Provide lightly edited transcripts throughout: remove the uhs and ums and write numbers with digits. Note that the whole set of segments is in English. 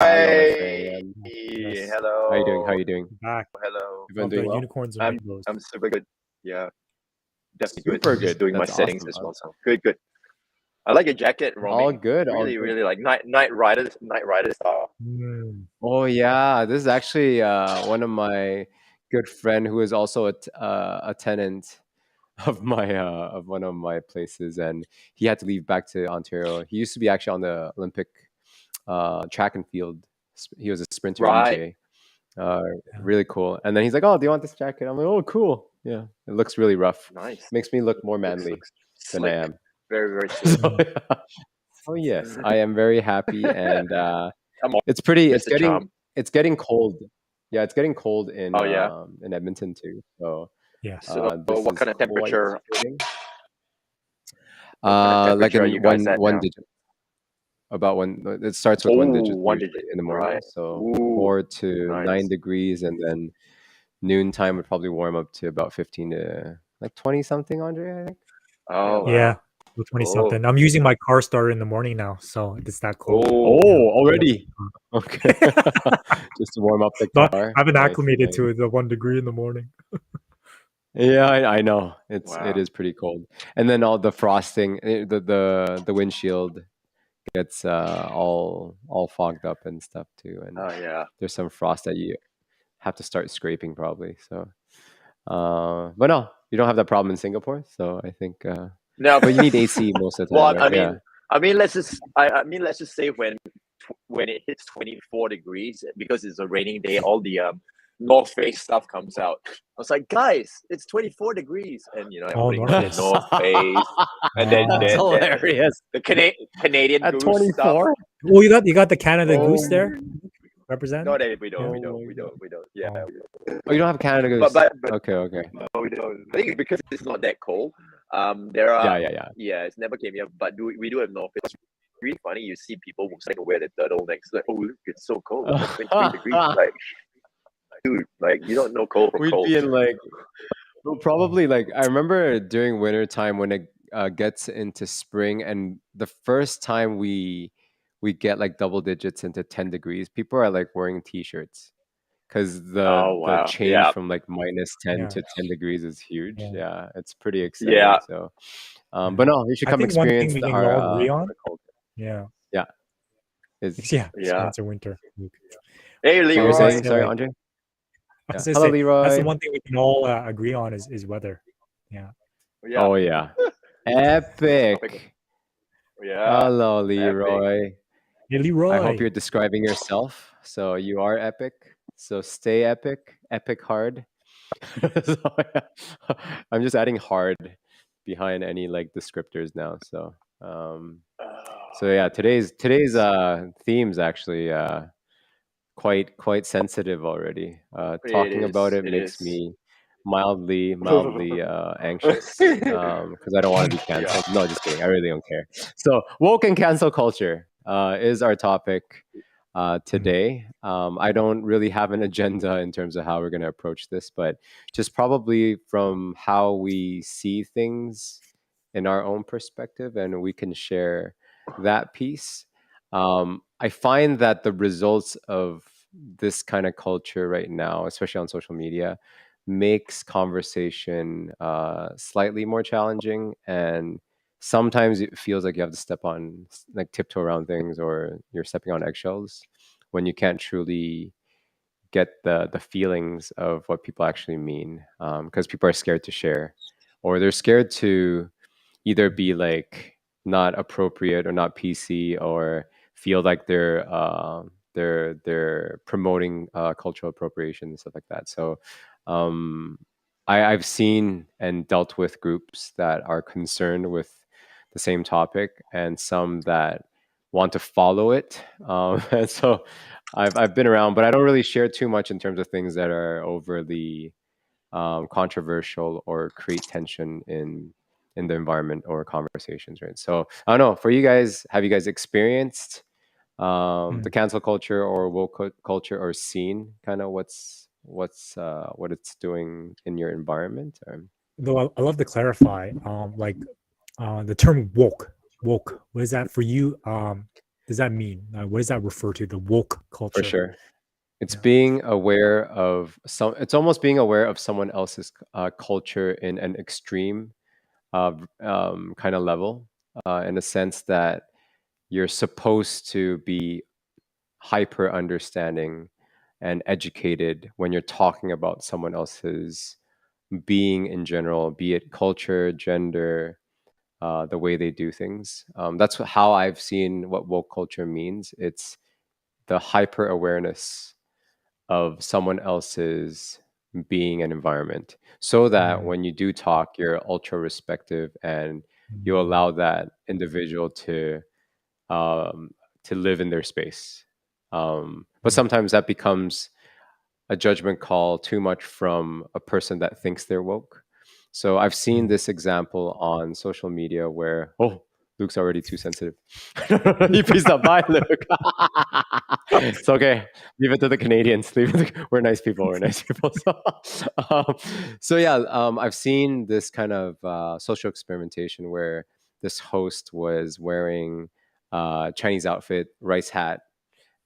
Hello, my Hi. friend. Yes, How you doing? How Hello. you doing? back Hello. You been of doing the well? unicorns and I'm rainbows. I'm super good. Yeah, definitely good. Super Just good. doing my That's settings awesome. as well. So good, good. I like your jacket, All Romy. good. All Really, good. really like night rider style. Mm. Oh yeah, this is actually one of my good friend who is also a tenant of one of my places, and he had to leave back to Ontario. He used to be actually on the Olympic track and field. He was a sprinter, Right. EJ. Uh, Yeah. really cool. And then he's like, "Oh, do you want this jacket?" I'm like, "Oh, cool. Yeah, it looks really rough. Nice. Makes me look more Looks manly looks than I slick. am." Very, very slick. So, Mm. yeah. Oh yes, I am very happy, and Come on, it's pretty. Mr. Charm. It's getting cold. Yeah, it's getting cold Oh yeah. in Edmonton too. So Yes. So this what is kind of quite temperature? fitting. What kind of Like temperature are in you guys at one now? digit. About one. It starts with Oh, one digit one usually digit. in the morning. Right. So Ooh, 4 to 9 nice. degrees, and then noontime would probably warm up to about 15 to like 20 something, Andre. I think. Yeah, Oh about Yeah. wow. 20 Cool. something. I'm using my car starter in the morning now, so it's that cold. Oh, Yeah. Oh, already? Okay. Just to warm up the But car. I've been Nice, acclimated nice. to the 1 degree in the morning. Yeah, I know. It wow. is pretty cold. And then all the frosting, the windshield gets all fogged up and stuff too. And Oh yeah. there's some frost that you have to start scraping probably. So, but no, you don't have that problem in Singapore. So I think, No, but you need AC most of the time, well, right? Yeah. let's just say when it hits 24 degrees because it's a raining day, all the North Face stuff comes out. I was like, guys, it's 24 degrees, and Oh, everybody North got their Face. North Face, and then That's Oh. hilarious. the Canadian At Goose stuff. 24? Oh, you got the Canada Oh, Goose there representing? No, we don't, Yeah. we don't. Yeah, Oh. we don't. oh, you don't have Canada But Goose. but but Okay, okay. no, we don't. I think because it's not that cold. There Yeah, are yeah, yeah. yeah, it's never came here, but we do have North Face. Really funny. You see people who like wear the turtlenecks. Like, oh, look, it's so cold. It's like 23 degrees. Like, dude, like you don't know cold from We'd cold. be in like, well, Oh. probably like, I remember during winter time when it gets into spring, and the first time we get like double digits into 10 degrees, people are like wearing t-shirts because Oh the wow. change Yeah. from like minus 10 Yeah. to 10 degrees is huge. Yeah. Yeah, it's pretty exciting. Yeah. So, Yeah. but no, you should I come think one thing experience we can our all agree on. our culture. Yeah. Yeah, is Yeah. Yeah. Experience of winter. Hey, so you're I was gonna saying, Leroy. say sorry, like Andre? I was Yeah. gonna Hello, say that's the Leroy. one thing we can all agree on is weather. Yeah. Yeah. Oh yeah, Topic. epic. Yeah. Hello, Epic. Leroy. Hey, I hope Leroy. you're describing yourself. So you are epic. So stay epic, epic hard. So, yeah. I'm just adding hard behind any like descriptors now. Um, so yeah, today's theme's actually quite sensitive already. It Talking about is. it It makes is. me mildly anxious because I don't want to be Yeah. canceled. No, just kidding. I really don't care. So woke and cancel culture is our topic Mm. today. I don't really have an agenda in terms of how we're going to approach this, but just probably from how we see things in our own perspective, and we can share that piece. I find that the results of this kind of culture right now, especially on social media, makes conversation slightly more challenging, and sometimes it feels like you have to step on like tiptoe around things, or you're stepping on eggshells when you can't truly get the feelings of what people actually mean, because people are scared to share, or they're scared to either be like not appropriate or not PC, or feel like they're promoting cultural appropriation and stuff like that. So um, I've seen and dealt with groups that are concerned with the same topic, and some that want to follow it. And so I've been around, but I don't really share too much in terms of things that are overly controversial or create tension in the environment or conversations, right? So I don't know. For you guys, have you guys experienced the Mm. cancel culture or woke culture, or seen kind of what it's doing in your environment? Or... Though I love to clarify, like the term woke. Woke. What is that for you? does that mean? What does that refer to? The woke For culture. sure. It's Yeah. being aware of it's almost being aware of someone else's culture in an extreme kind of level, in a sense that you're supposed to be hyper understanding and educated when you're talking about someone else's being in general, be it culture, gender, the way they do things. That's how I've seen what woke culture means. It's the hyper awareness of someone else's being and environment, so that Mm, when you do talk, you're ultra respective and you mm, allow that individual um, to live in their space. But mm, sometimes that becomes a judgment call too much from a person that thinks they're woke. So I've seen mm. this example on social media where, oh, Luke's already too sensitive. He please stop by, Luke. It's okay. Leave it to the Canadians. We're nice people. We're nice people. Um, so yeah, I've seen this kind of social experimentation where this host was wearing Chinese outfit, rice hat,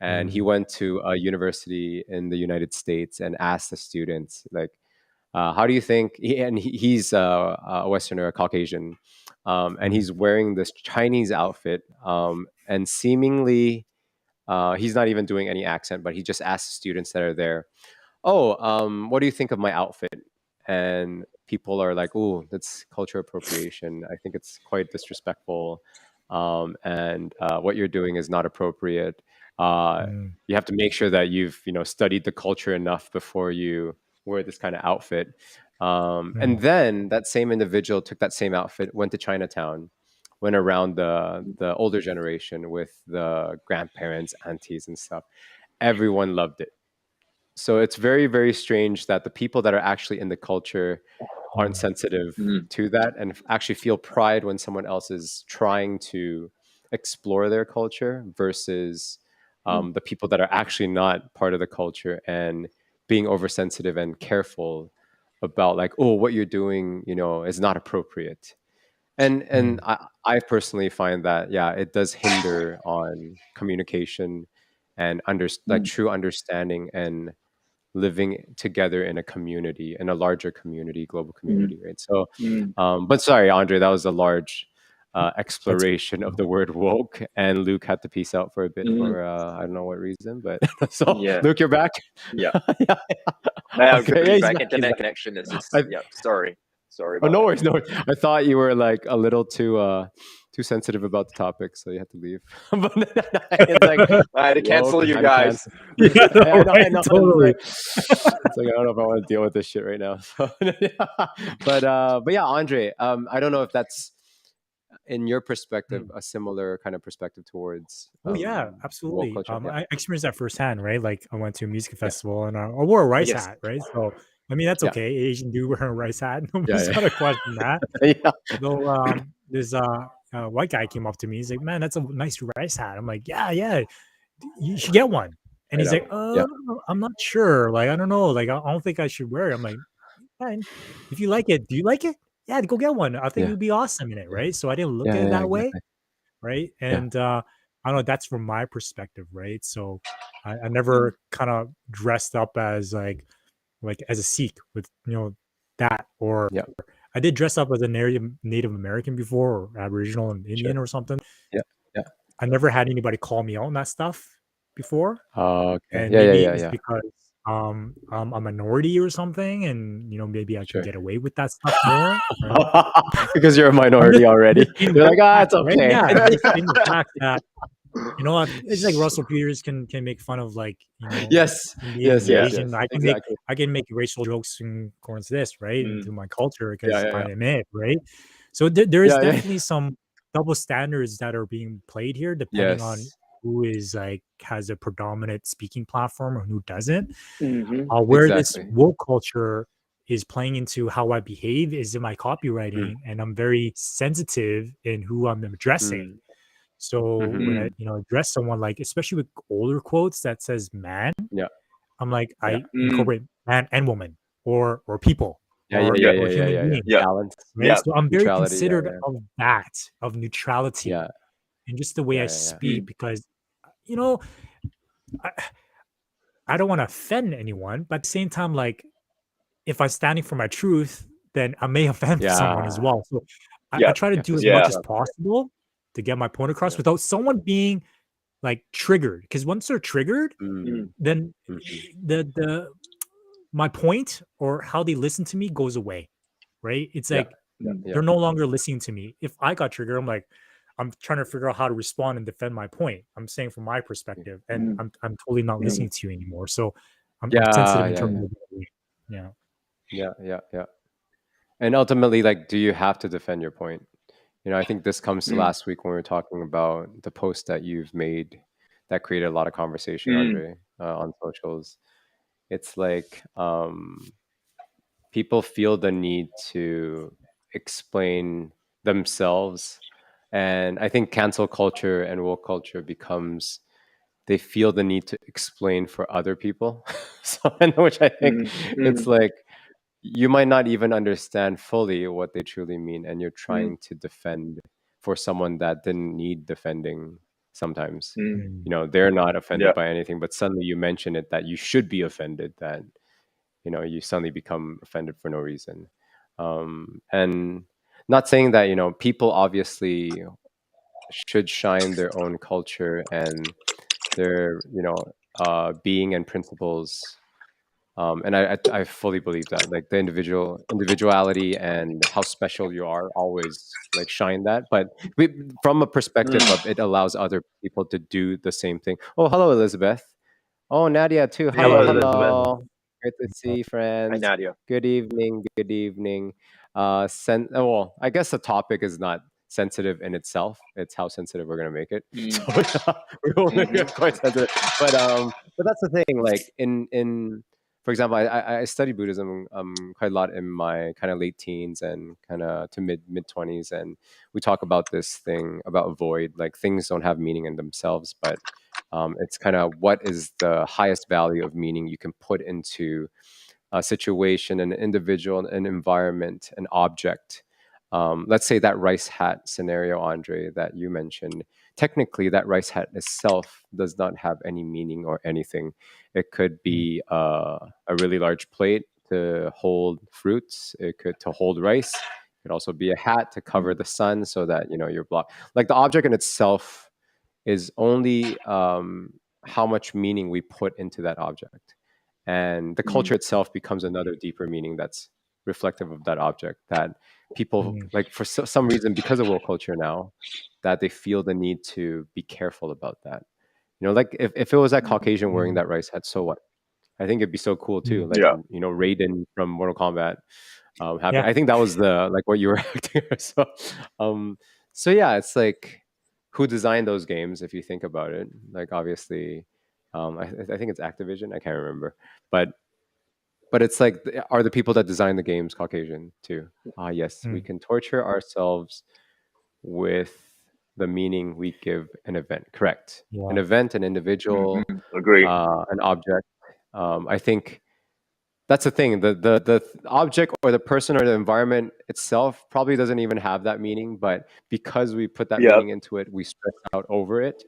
and he Mm, went to a university in the United States and asked the students like, how do you think he's a Westerner, a Caucasian, and mm, he's wearing this Chinese outfit, and seemingly he's not even doing any accent, but he just asked students that are there, oh, what do you think of my outfit? And people are like, oh, that's culture appropriation. I think it's quite disrespectful. And what you're doing is not appropriate. mm, You have to make sure that you've, studied the culture enough before you wear this kind of outfit. And mm, then that same individual took that same outfit, went to Chinatown, went around the older generation with the grandparents, aunties, and stuff. Everyone loved it. So it's very, very strange that the people that are actually in the culture aren't mm, sensitive Mm, to that and actually feel pride when someone else is trying to explore their culture versus mm, the people that are actually not part of the culture and being oversensitive and careful about like, oh, what you're doing, is not appropriate. And mm, I personally find that, yeah, it does hinder on communication and like mm, true understanding and living together in a community, in a larger community, global mm, community, right? So, mm, but sorry, Andre, that was a large that's exploration of the word woke, and Luke had to peace out for a bit mm. for I don't know what reason, but so Yeah, Luke, you're back. yeah. Yeah. I'm good Okay, to yeah, be he's back. back. He's Internet back. connection is just I, yeah. Sorry oh, about no that. worries, no worries. I thought you were like a little too sensitive about the topic, so you had to leave. But it's like I had to woke, cancel you had to guys. cancel. yeah, no, I know, I right, know. totally. It's like I don't know if I want to deal with this shit right now. So, but yeah, Andre, I don't know if that's in your perspective Mm. a similar kind of perspective towards Oh yeah, woke absolutely. culture. Yeah, I experienced that firsthand, right? Like I went to a music yeah, festival and I wore a rice Yes. hat, right? So I mean that's yeah, okay. Asian dude wearing a rice hat. yeah, Nobody's gonna question that. yeah, yeah, Though this white guy came up to me. He's like, "Man, that's a nice rice hat." I'm like, "Yeah, yeah, you should get one." And right he's on. like, Yeah, I'm not sure. Like, I don't know. Like, I don't think I should wear it." I'm like, "Fine. If you like it, do you like it? Yeah, go get one. I think yeah, you'd be awesome in it, yeah, right?" So I didn't look yeah, at it yeah, that way, exactly. right? Yeah, And I don't know. That's from my perspective, right? So I Mm, never kind of dressed up as like as a Sikh with that, or yeah, I did dress up as a Native American before, or Aboriginal and sure. Indian or something. Yeah, yeah. I never had anybody call me out on that stuff before, Oh, okay. and Yeah, yeah, maybe yeah, it's yeah. because I'm a minority or something, and maybe I can Sure. get away with that stuff more, right? Because you're a minority I'm just already. stating You're the like, ah, fact, it's right? okay. Yeah, I'm just stating the fact that it's like Russell Peters can make fun of like Yes, Indian yes, and yeah. yes, Asian. yes. Exactly. I can make racial jokes in accordance to this, right, Mm, into my culture Yeah, because yeah, yeah, I'm it, right? So there is yeah, yeah. definitely some double standards that are being played here, depending on Yes, who is like has a predominant speaking platform or who doesn't. mm-hmm, Where this exactly. woke culture is playing into how I behave is in my Mm, copywriting, and I'm very sensitive in who I'm addressing. mm, So mm-hmm. when I mm, address someone, like especially with older quotes that says man, Yeah, I'm like, yeah, I mm, incorporate man and woman, or people, yeah, yeah, yeah, yeah, yeah, or yeah, human yeah, yeah. being, yeah, Balance, right? yeah. So I'm very neutrality. Yeah, considerate yeah, of that, of neutrality, yeah, and just the way I yeah, yeah, yeah. speak, Mm, because you know, I, I don't want to offend anyone, but at the same time, like if I'm standing for my truth, then I may offend someone as Yeah. well. So I Yeah. try to You have do to as speak much Yeah. as up. possible to get my point across Yeah. without someone being like triggered. Because once they're triggered, Mm. then Mhm. the my point or how they listen to me goes away. Right? It's Yeah. like Yeah. Mm. Yeah. they're no longer listening to me. If I got triggered, I'm like, I'm trying to figure out how to respond and defend my point. I'm saying from my perspective, and Mm. I'm totally not Mm. listening to you anymore. So I'm sensitive Yeah. in Yeah. terms Yeah. of that. Yeah. Yeah. Yeah. Yeah. And ultimately, like, do you have to defend your point? I think this comes to Mm. last week when we were talking about the post that you've made that created a lot of conversation, Mm. Andre, on socials. It's like people feel the need to explain themselves. And I think cancel culture and woke culture becomes they feel the need to explain for other people. So, in which I think Mm. it's Mm. like you might not even understand fully what they truly mean, and you're Mm. trying to defend for someone that didn't need defending sometimes. Mm. Mm, They're not offended Yeah. by anything, but suddenly you mention it that you should be offended, that, you suddenly become offended for no reason. And not saying that, people obviously should shine their own culture and their, being and principles, and I fully believe that, like, the individuality and how special you are always like shine that, but from a perspective Mm. of it allows other people to do the same thing. Oh, hello, Elizabeth. Oh, Nadia too. Hello, Hello, hey, Elizabeth. hello. Great to see, Hi, friends. Nadia. Good evening. Good evening. Well, I guess the topic is not sensitive in itself. It's how sensitive we're gonna make it. So Mm. yeah, we will make Mm-hmm. it quite sensitive. But that's the thing. Like in for example, I studied Buddhism quite a lot in my kind of late teens and kind of to mid 20s, and we talk about this thing about void. Like things don't have meaning in themselves, but it's kind of what is the highest value of meaning you can put into a situation, an individual, an environment, an object. Let's say that rice hat scenario, Andre, that you mentioned. Technically, that rice hat itself does not have any meaning or anything. It could mm, be a really large plate to hold fruits. It could to hold rice. It could also be a hat to cover Mm. the sun so that you're blocked. Like the object in itself is only how much meaning we put into that object. And the Mm. culture itself becomes another deeper meaning that's reflective of that object that people mm, like for some reason because of world culture now that they feel the need to be careful about that. Like if it was that Mm. Caucasian wearing mm, that rice hat, so what? I think it'd be so cool too. mm. Like, Yeah. Raiden from Mortal Kombat happening. Yeah. I think that was the like what you were acting. Um, so yeah, it's like who designed those games if you think about it. Like obviously, I think it's Activision. I can't remember, but it's like are the people that design the games Caucasian too? Ah, yes, we Mm, can torture ourselves with the meaning we give an event. Correct. An yeah. event, an individual, Mm-hmm. Agree. an object. I think that's the thing. The object or the person or the environment itself probably doesn't even have that meaning, but because we put that Yep. meaning into it, we stress out over it.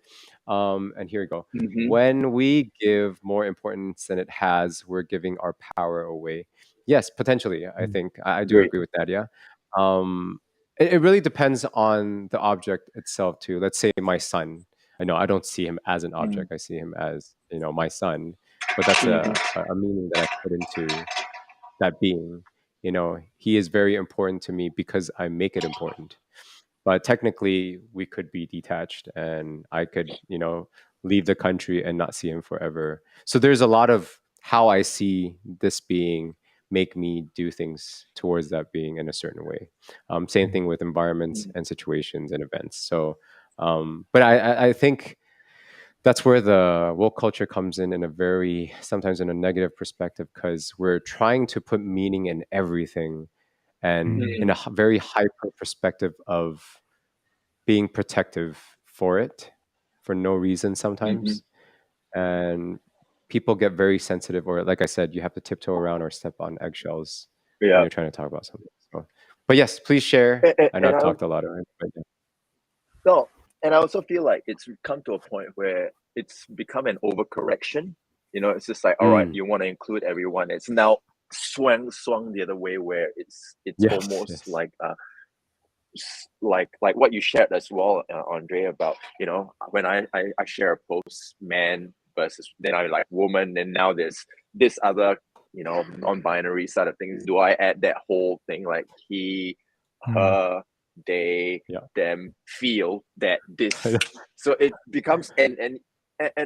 And here we go. Mm-hmm. When we give more importance than it has, we're giving our power away. Yes, potentially. I Mm, think I do Agree. agree with Nadia. It really depends on the object itself too. Let's say my son. I know I don't see him as an Mm. object. I see him as my son, but that's Mm-hmm. a meaning that I put into that being. He is very important to me because I make it important. But technically, we could be detached, and I could, leave the country and not see him forever. So there's a lot of how I see this being make me do things towards that being in a certain way. Same mm, thing with environments Mm. and situations and events. So, but I think that's where the woke culture comes in a very sometimes in a negative perspective because we're trying to put meaning in everything and mm, in Mm. a very hyper perspective of being protective for it for no reason Mm-hmm. sometimes, and people get very sensitive, or like I said, you have to tiptoe around or step on eggshells when Yeah. you're trying to talk about something. So, but yes, please share. I know And I've I talked a lot already, but yeah. no, and I also feel like it's come to a point where it's become an overcorrection. It's just like, all right, you want to include everyone. It's now swung the other way, where it's Yes, almost yes. like what you shared as well, Andre, about when I share a post, man versus, then I like woman, and now there's this other non-binary side of things. Do I add that whole thing, like he, her, they, them, feel that this? So it becomes, and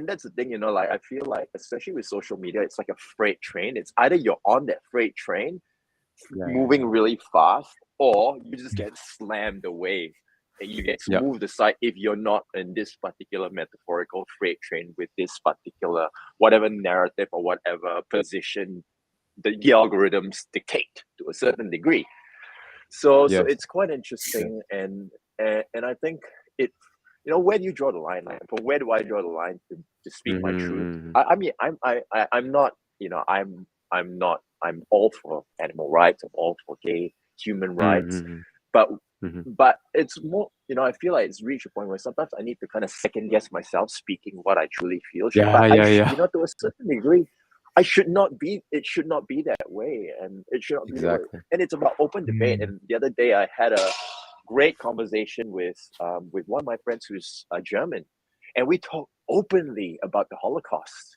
that's the thing, like I feel like, especially with social media, it's like a freight train. It's either you're on that freight train moving really fast, or you just get slammed away and you get moved aside if you're not in this particular metaphorical freight train with this particular whatever narrative or whatever position the algorithms dictate to a certain degree. So it's quite interesting, and I think it, where do you draw the line? Like, from where do I draw the line to speak my truth? I mean, I'm not, I'm not, I'm all for animal rights, I'm all for gay human rights, but it's more, I feel like it's reached a point where sometimes I need to kind of second guess myself speaking what I truly feel. To a certain degree, it should not be that way, and it should not be that way. And it's about open debate. And the other day I had a great conversation with one of my friends who's German, and we talked openly about the Holocaust.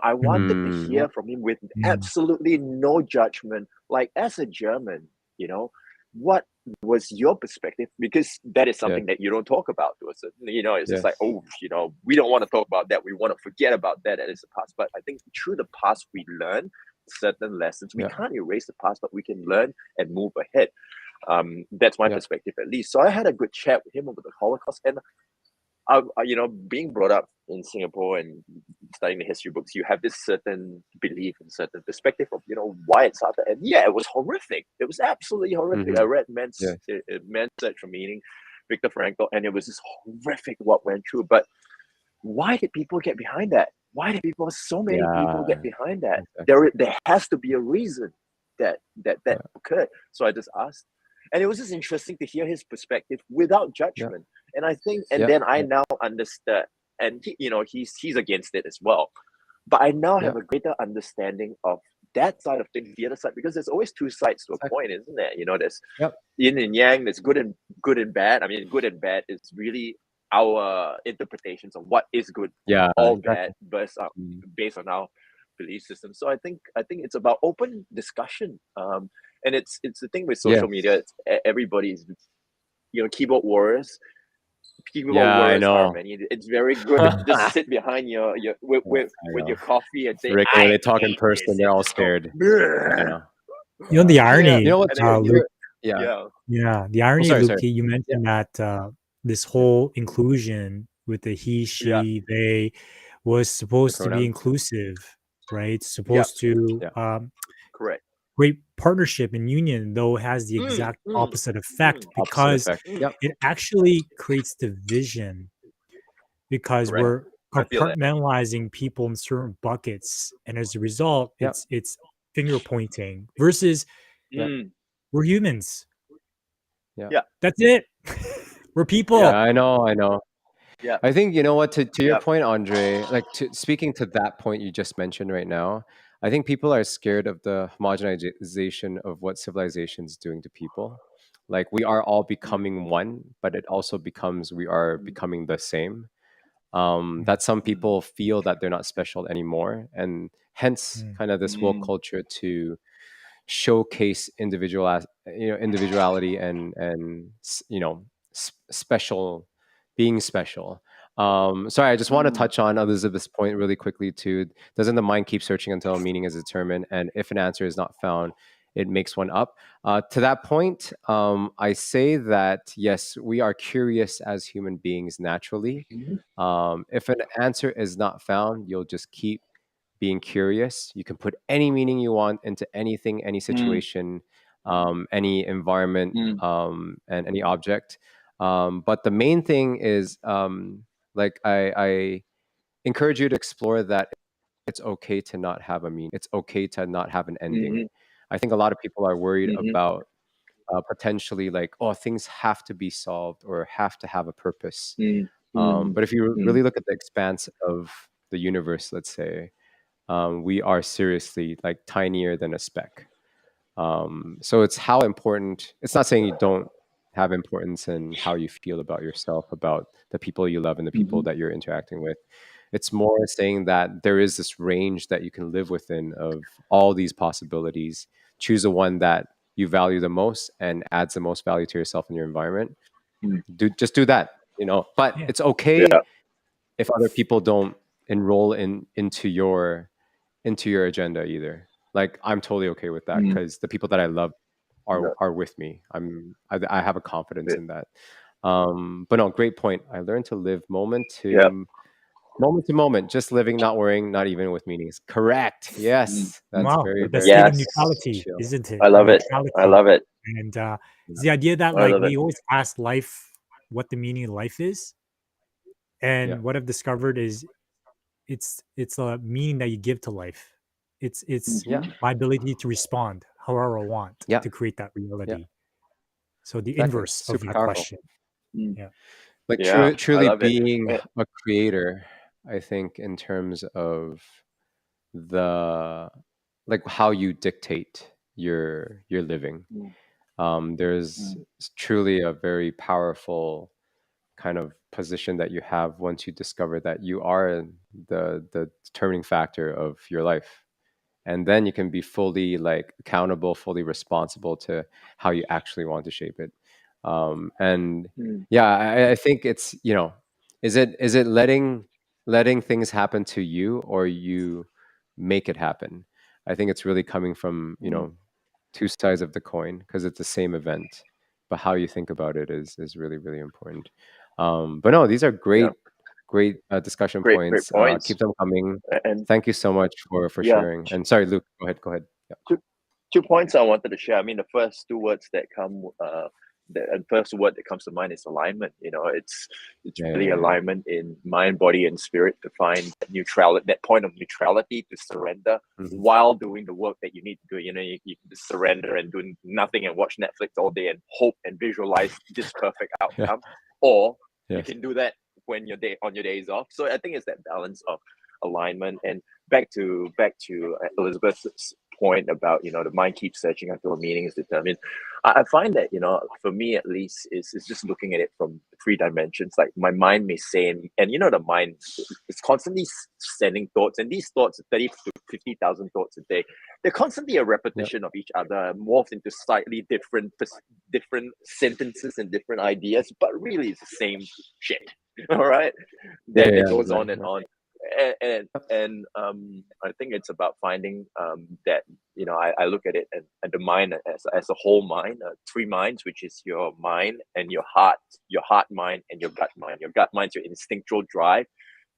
I wanted to hear from him with absolutely no judgment. Like, as a German, what was your perspective? Because that is something that you don't talk about to us. It's just like, we don't want to talk about that. We want to forget about that. That is the past. But I think through the past, we learn certain lessons. We can't erase the past, but we can learn and move ahead. That's my perspective, at least. So I had a good chat with him over the Holocaust, and being brought up in Singapore and studying the history books, you have this certain belief and certain perspective of why it's happened. And it was horrific. It was absolutely horrific. I read Man's Search for Meaning, Viktor Frankl, and it was just horrific what went through. But why did people get behind that? Why did so many people get behind that? There has to be a reason that occurred. So I just asked, and it was just interesting to hear his perspective without judgment. And I think, and then I now understood, and he's against it as well. But I now have a greater understanding of that side of things, the other side, because there's always two sides to a coin, isn't there? There's yin and yang, there's good and bad. I mean, good and bad is really our interpretations of what is good or bad, based on our belief system. So I think it's about open discussion. And it's the thing with social media. It's, everybody's, keyboard warriors. I know. Are many. It's very good to just sit behind your with your coffee and say, Rick, when they talk in person, they're all scared. I know. The irony. You know what? Luke, the irony, sorry, Luke, sorry. you mentioned that this whole inclusion with the he, she, they was supposed to be inclusive, right? Supposed to correct. Great partnership and union, though, has the exact opposite effect, because it actually creates division, because we're compartmentalizing people in certain buckets, and as a result, it's finger pointing versus we're humans. That's it. We're people. I know. Yeah. I think, you know what, to your point, Andre, like, speaking to that point you just mentioned right now, I think people are scared of the homogenization of what civilization is doing to people. Like, we are all becoming one, but it also becomes we are becoming the same. That some people feel that they're not special anymore, and hence kind of this woke culture to showcase individuality and special, being special. Sorry, I just want to touch on Elizabeth's point really quickly too. Doesn't the mind keep searching until a meaning is determined, and if an answer is not found, it makes one up? To that point, I say that yes, we are curious as human beings naturally. If an answer is not found, you'll just keep being curious. You can put any meaning you want into anything, any situation, any environment, and any object. But the main thing is, like, I encourage you to explore that it's okay to not have a meaning. It's okay to not have an ending. I think a lot of people are worried about potentially, like, oh, things have to be solved or have to have a purpose. But if you really look at the expanse of the universe, let's say, we are seriously like tinier than a speck. So it's how important. It's not saying you don't have importance in how you feel about yourself, about the people you love, and the people that you're interacting with. It's more saying that there is this range that you can live within of all these possibilities. Choose the one that you value the most and adds the most value to yourself and your environment. Just do that, you know. But it's okay if other people don't enroll into your agenda either. Like I'm totally okay with that because the people that I love are with me. I have a confidence in that. But no, great point. I learned to live moment to moment, just living, not worrying, not even with meanings. Correct. Yes, that's Wow, very the very state of neutrality, chill. isn't it? I love it. Neutrality. I love it. And it's the idea that I like love we it. always ask life what the meaning of life is, and Yeah. what I've discovered is it's a meaning that you give to life. It's Yeah. my ability to respond however I want Yeah. to create that Yeah. reality. So the Exactly. inverse of Super that powerful. question. Yeah. Like Yeah, I truly love it. being a creator, I think in terms of the like how you dictate your living. There's truly a very powerful kind of position that you have once you discover that you are the determining factor of your life, and then you can be fully like accountable, fully responsible to how you actually want to shape it. And yeah, I think it's, you know, is it letting things happen to you, or you make it happen? I think it's really coming from, you know, two sides of the coin, because it's the same event, but how you think about it is really really important. But no, these are Yeah, great discussion great points. points. Keep them coming. And Thank you so much for yeah, sharing. And sorry, Luke, go ahead. Yeah. two points I wanted to share. I mean, the first two words that come, the first word that comes to mind is alignment. You know, it's Yeah, really yeah, yeah. alignment in mind, body, and spirit to find that neutrality, that point of neutrality to surrender Mhm. while doing the work that you need to do. You know, you can just surrender and do nothing and watch Netflix all day and hope and visualize this perfect Yeah. outcome, or you Yes. can do that when your days off. So I think it's that balance of alignment. And back to Elizabeth's point about, you know, the mind keeps searching until a meaning is determined. I find that, you know, for me at least, is just looking at it from three dimensions. Like my mind may say, and you know, the mind is constantly sending thoughts, and these thoughts, 30 to 50,000 thoughts a day, they're constantly a repetition of each other, morphed into slightly different sentences and different ideas, but really it's the same shit. All right, Yeah, that yeah, goes on exactly. and Yeah. on. And I think it's about finding that, you know, I look at it and the mind as a whole mind, three minds, which is your mind and your heart mind, and your gut mind. Your gut mind's your instinctual drive,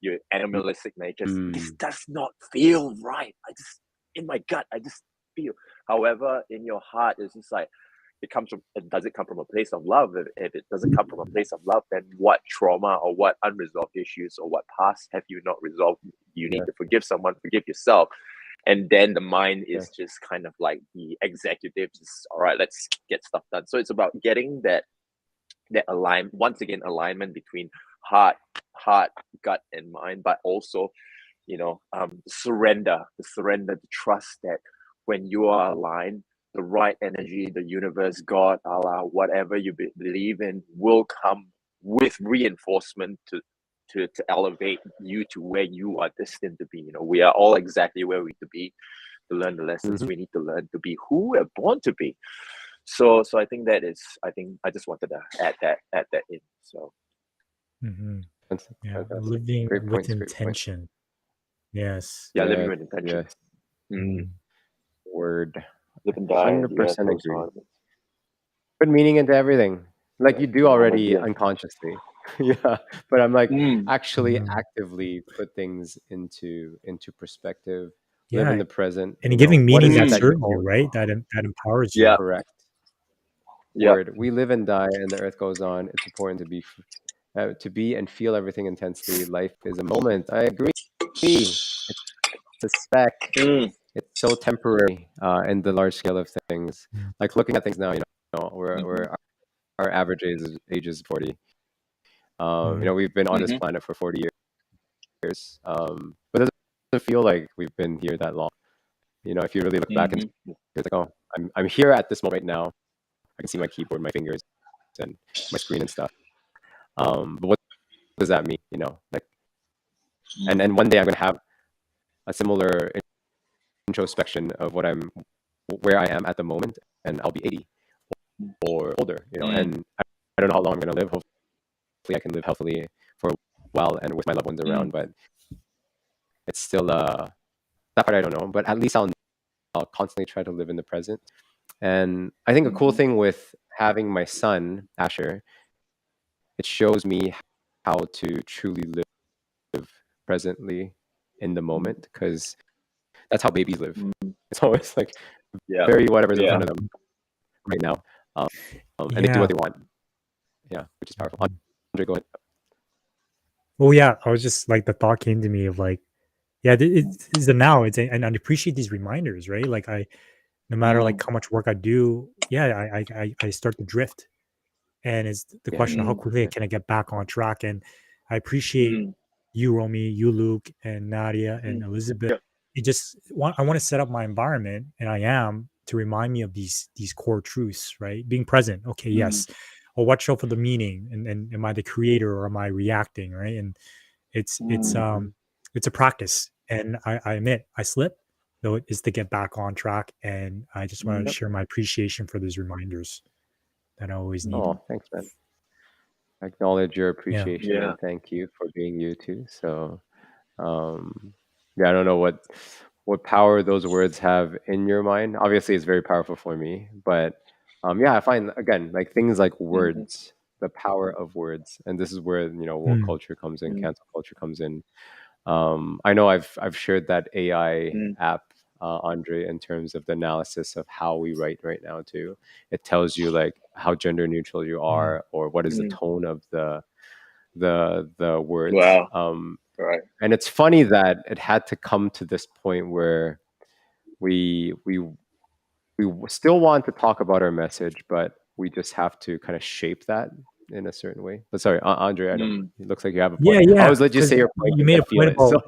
your animalistic nature. This Mm. does not feel right. I just, in my gut, I just feel. However, in your heart, it's just like, does it come from a place of love? If it doesn't come from a place of love, then what trauma or what unresolved issues or what past have you not resolved? You need Yeah. to forgive someone, forgive yourself. And then the mind is Yes. just kind of like the executive, just, all right, let's get stuff done. So it's about getting that alignment, once again, alignment between heart, gut, and mind, but also, you know, the trust that when you are aligned, the right energy, the universe, God, Allah, whatever you believe in, will come with reinforcement to elevate you to where you are destined to be. You know, we are all exactly where we need to be to learn the lessons we need to learn to be who we're born to be. So I think that is, I think I just wanted to add that in. So Yeah, Fantastic. living Great with points. Great points. intention. Yes. yeah, living Yes. with intention. Yes. Mm. Word. Live and die. The earth 100% goes agree. on. Put meaning into everything, like you do The moment, already yeah. unconsciously. Yeah, but I'm like actually Mhm. actively put things into perspective, live in Yeah, the present, and you know, giving what meaning is it that that you serves you, own? right? That empowers Yeah, you. Correct. yeah. Word. We live and die and the earth goes on. It's important to be and feel everything intensely. Life is a moment. I agree. It's a speck. Mm, It's so temporary in the large scale of things. Mm. Like looking at things now, you know, mhm. our average age is 40. We've been on this planet for 40 years, but it doesn't feel like we've been here that long. If you really look back and it's like, oh, I'm here at this moment right now. I can see my keyboard, my fingers, and my screen and stuff. But what does that mean? Like, and one day I'm gonna have a similar introspection of where I am at the moment, and I'll be 80 or older. And I don't know how long I'm gonna live. Hopefully, I can live healthily for a while and with my loved ones around. But it's still that part I don't know. But at least I'll constantly try to live in the present. And I think a cool thing with having my son Asher, it shows me how to truly live presently in the moment, because that's how babies live. It's always like very whatever's in front of them right now, and they do what they want. Yeah, which is powerful. Andre, go ahead. Well, yeah, I was just like, the thought came to me of like, yeah, it's the now. And I appreciate these reminders, right? Like, no matter like how much work I do, yeah, I start to drift, and it's the question of how quickly can I get back on track. And I appreciate you, Romy, you, Luke, and Nadia, and Elizabeth. I want to set up my environment, and I am, to remind me of these core truths, right? Being present. Okay, yes. I'll watch out for the meaning, and am I the creator or am I reacting, right? And it's a practice, and I admit I slip, though it is to get back on track. And I just want to share my appreciation for these reminders that I always need. Oh, thanks, man. I acknowledge your appreciation and thank you for being you too. So, I don't know what power those words have in your mind. Obviously, it's very powerful for me, but I find, again, like things like words, the power of words, and this is where woke culture comes in, cancel culture comes in. I know I've shared that AI app, Andre, in terms of the analysis of how we write right now too. It tells you like how gender neutral you are, or what is the tone of the words. Wow. Right. And it's funny that it had to come to this point where we still want to talk about our message, but we just have to kind of shape that in a certain way. But sorry, Andre, I don't. It looks like you have a point. Yeah. I always let you say your point. You made a point about. So,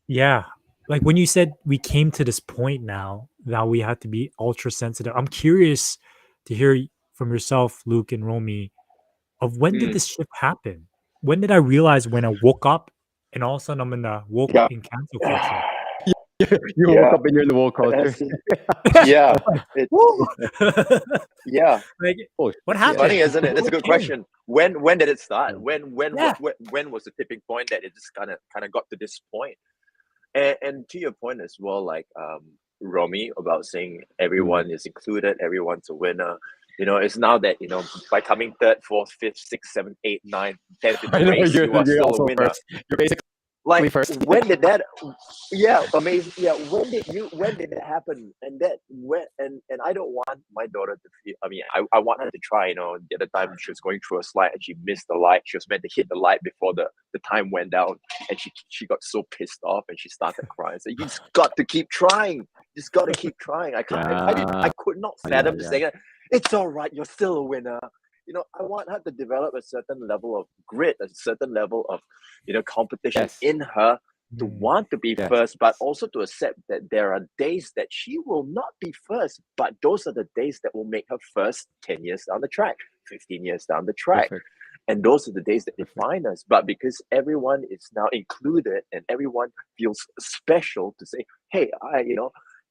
yeah, like when you said we came to this point now that we have to be ultra sensitive. I'm curious to hear from yourself, Luke and Romy, of when did this shift happen? When did I realize, when I woke up and all of a sudden I'm in the woke in cancel culture? You woke up and you're in the woke culture. Yeah. Like, what happened? Funny, isn't it? It's a good question. When did it start? When was the tipping point that it just kind of got to this point? And to your point as well, like Romy, about saying everyone is included, everyone's a winner. It's now that by coming third, fourth, fifth, sixth, seventh, eighth, ninth, 10th in the race, you are still a winner. First. You're basically like first. When did that? Yeah, amazing. Yeah, when did it happen? And that and I don't want my daughter to feel. I mean, I want her to try. The other time she was going through a slide and she missed the light. She was meant to hit the light before the time went down, and she got so pissed off and she started crying. So you just got to keep trying. Just got to keep trying. I could not fathom saying, it's all right, you're still a winner. I want her to develop a certain level of grit, a certain level of, competition in her, to want to be first, but also to accept that there are days that she will not be first, but those are the days that will make her first 10 years down the track, 15 years down the track. Perfect. And those are the days that define us. But because everyone is now included and everyone feels special to say, hey,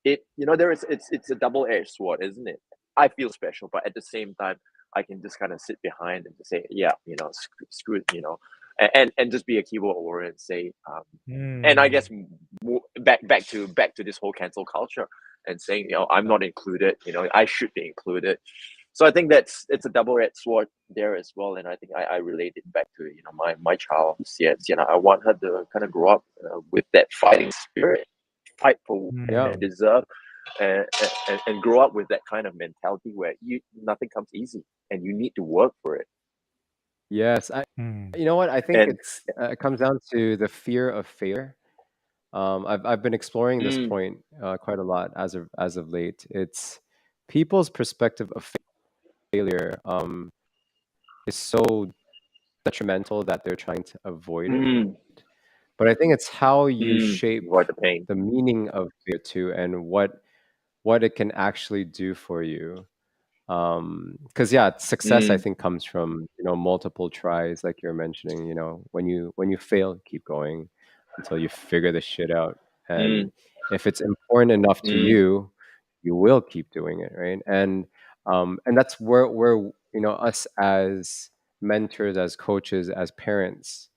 it's a double-edged sword, isn't it? I feel special, but at the same time, I can just kind of sit behind and just say, screw it, and just be a keyboard warrior and say, and I guess back to this whole cancel culture and saying, I'm not included, I should be included. So I think it's a double-edged sword there as well, and I think I relate it back to my child. Yes, I want her to kind of grow up with that fighting spirit, fight for what they deserve. And grow up with that kind of mentality where nothing comes easy and you need to work for it. Yes, you know what? I think it comes down to the fear of failure. I've been exploring this point quite a lot as of late. It's people's perspective of failure is so detrimental that they're trying to avoid it. But I think it's how you shape avoid the pain. the meaning of failure too, and what it can actually do for you. Because yeah, success I think comes from multiple tries, like you're mentioning. When you fail, keep going until you figure the shit out. And if it's important enough to you, you will keep doing it, right? And that's where us as mentors, as coaches, as parents,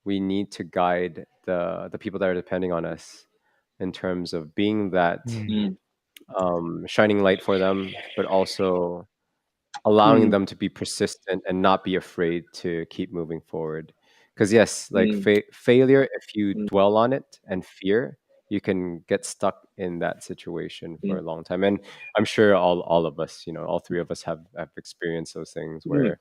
we need to guide the people that are depending on us in terms of being that shining light for them, but also allowing them to be persistent and not be afraid to keep moving forward. Because yes, like failure, if you dwell on it and fear, you can get stuck in that situation for a long time. And I'm sure all of us, all three of us have experienced those things where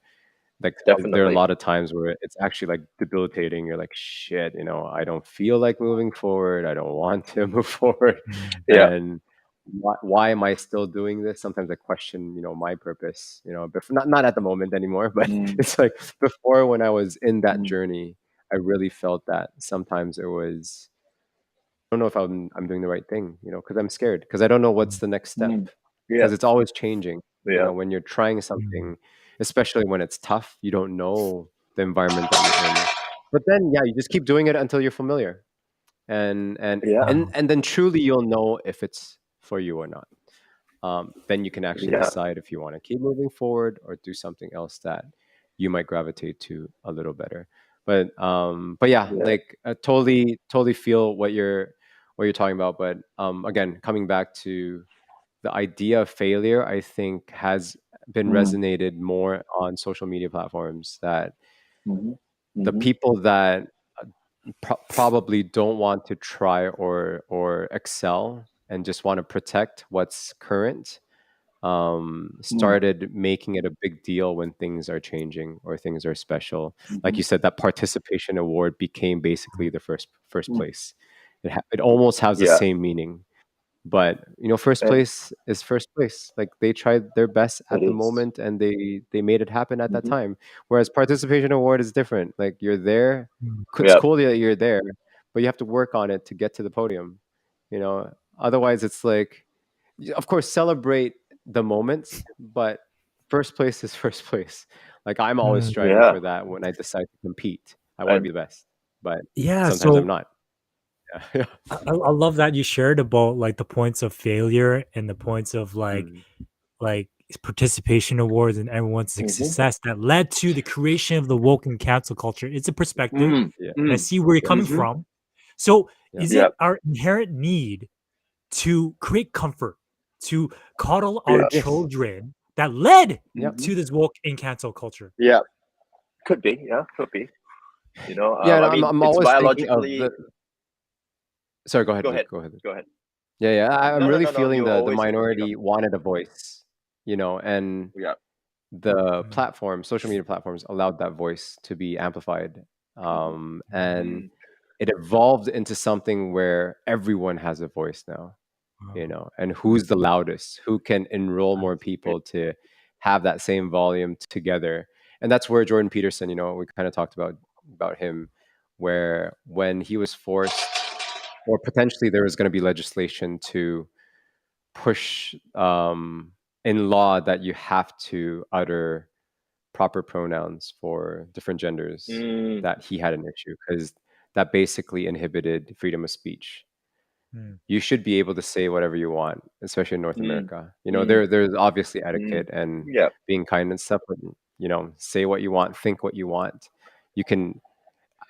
like there are a Definitely. lot of times where it's actually like debilitating. You're like, shit, I don't feel like moving forward. I don't want to move forward. Yeah. And why am I still doing this? Sometimes I question, my purpose, but not at the moment anymore, but it's like before, when I was in that journey, I really felt that sometimes it was, I don't know if I'm doing the right thing, because I'm scared, because I don't know what's the next step, Yeah. because it's always changing. Yeah. When you're trying something, especially when it's tough, you don't know the environment that you're in. But then, yeah, you just keep doing it until you're familiar, and and Yeah. and and then truly you'll know if it's for you or not. Then you can actually Yeah. decide if you want to keep moving forward or do something else that you might gravitate to a little better. But yeah, Yeah. like I totally feel what you're talking about. But again, coming back to the idea of failure, I think has been resonated more on social media platforms, that the people that probably don't want to try or excel and just want to protect what's current, started making it a big deal when things are changing or things are special. Like you said, that participation award became basically the first place. It almost has the Yeah. same meaning, but first And place is first place. Like they tried their best it at the is. moment and they made it happen at that time. Whereas participation award is different. Like you're there, it's Yeah. cool that you're there, but you have to work on it to get to the podium. Otherwise it's like, of course, celebrate the moments, but first place is first place. Like I'm always striving Yeah. for that when I decide to compete. I want to be And the best, but Yeah, sometimes I'm so not. Yeah. I love that you shared about like the points of failure and the points of like participation awards and everyone's success that led to the creation of the woke and cancel culture. It's a perspective, Yeah. and I see where you're coming Yes. from. So, Yeah. is yeah. it our inherent need to create comfort, to coddle our Yeah. Yes. children that led Yep. to this woke and cancel culture? Yeah. Could be. Yeah. Could be. Yeah, and I I'm mean, I'm it's always thinking of biologically. the. Sorry, go ahead, Go Luke. ahead. Go ahead. Go ahead. Yeah, yeah. I'm No, no, really no, no. feeling You're the always thinking of. minority wanted a voice, and Yeah. the Mm, platform, social media platforms, allowed that voice to be amplified, and Mm. it evolved into something where everyone has a voice now. wow. And who's the loudest, who can enroll more Yeah. people to have that same volume together. And that's where Jordan Peterson, we kind of talked about him, where when he was forced, or potentially there was going to be legislation to push in law that you have to utter proper pronouns for different genders, Mm. that he had an issue because that basically inhibited freedom of speech. Mm, You should be able to say whatever you want, especially in North Mm. America. Mm. There's obviously Mm. etiquette and Yeah. being kind and stuff, but say what you want, think what you want. You can,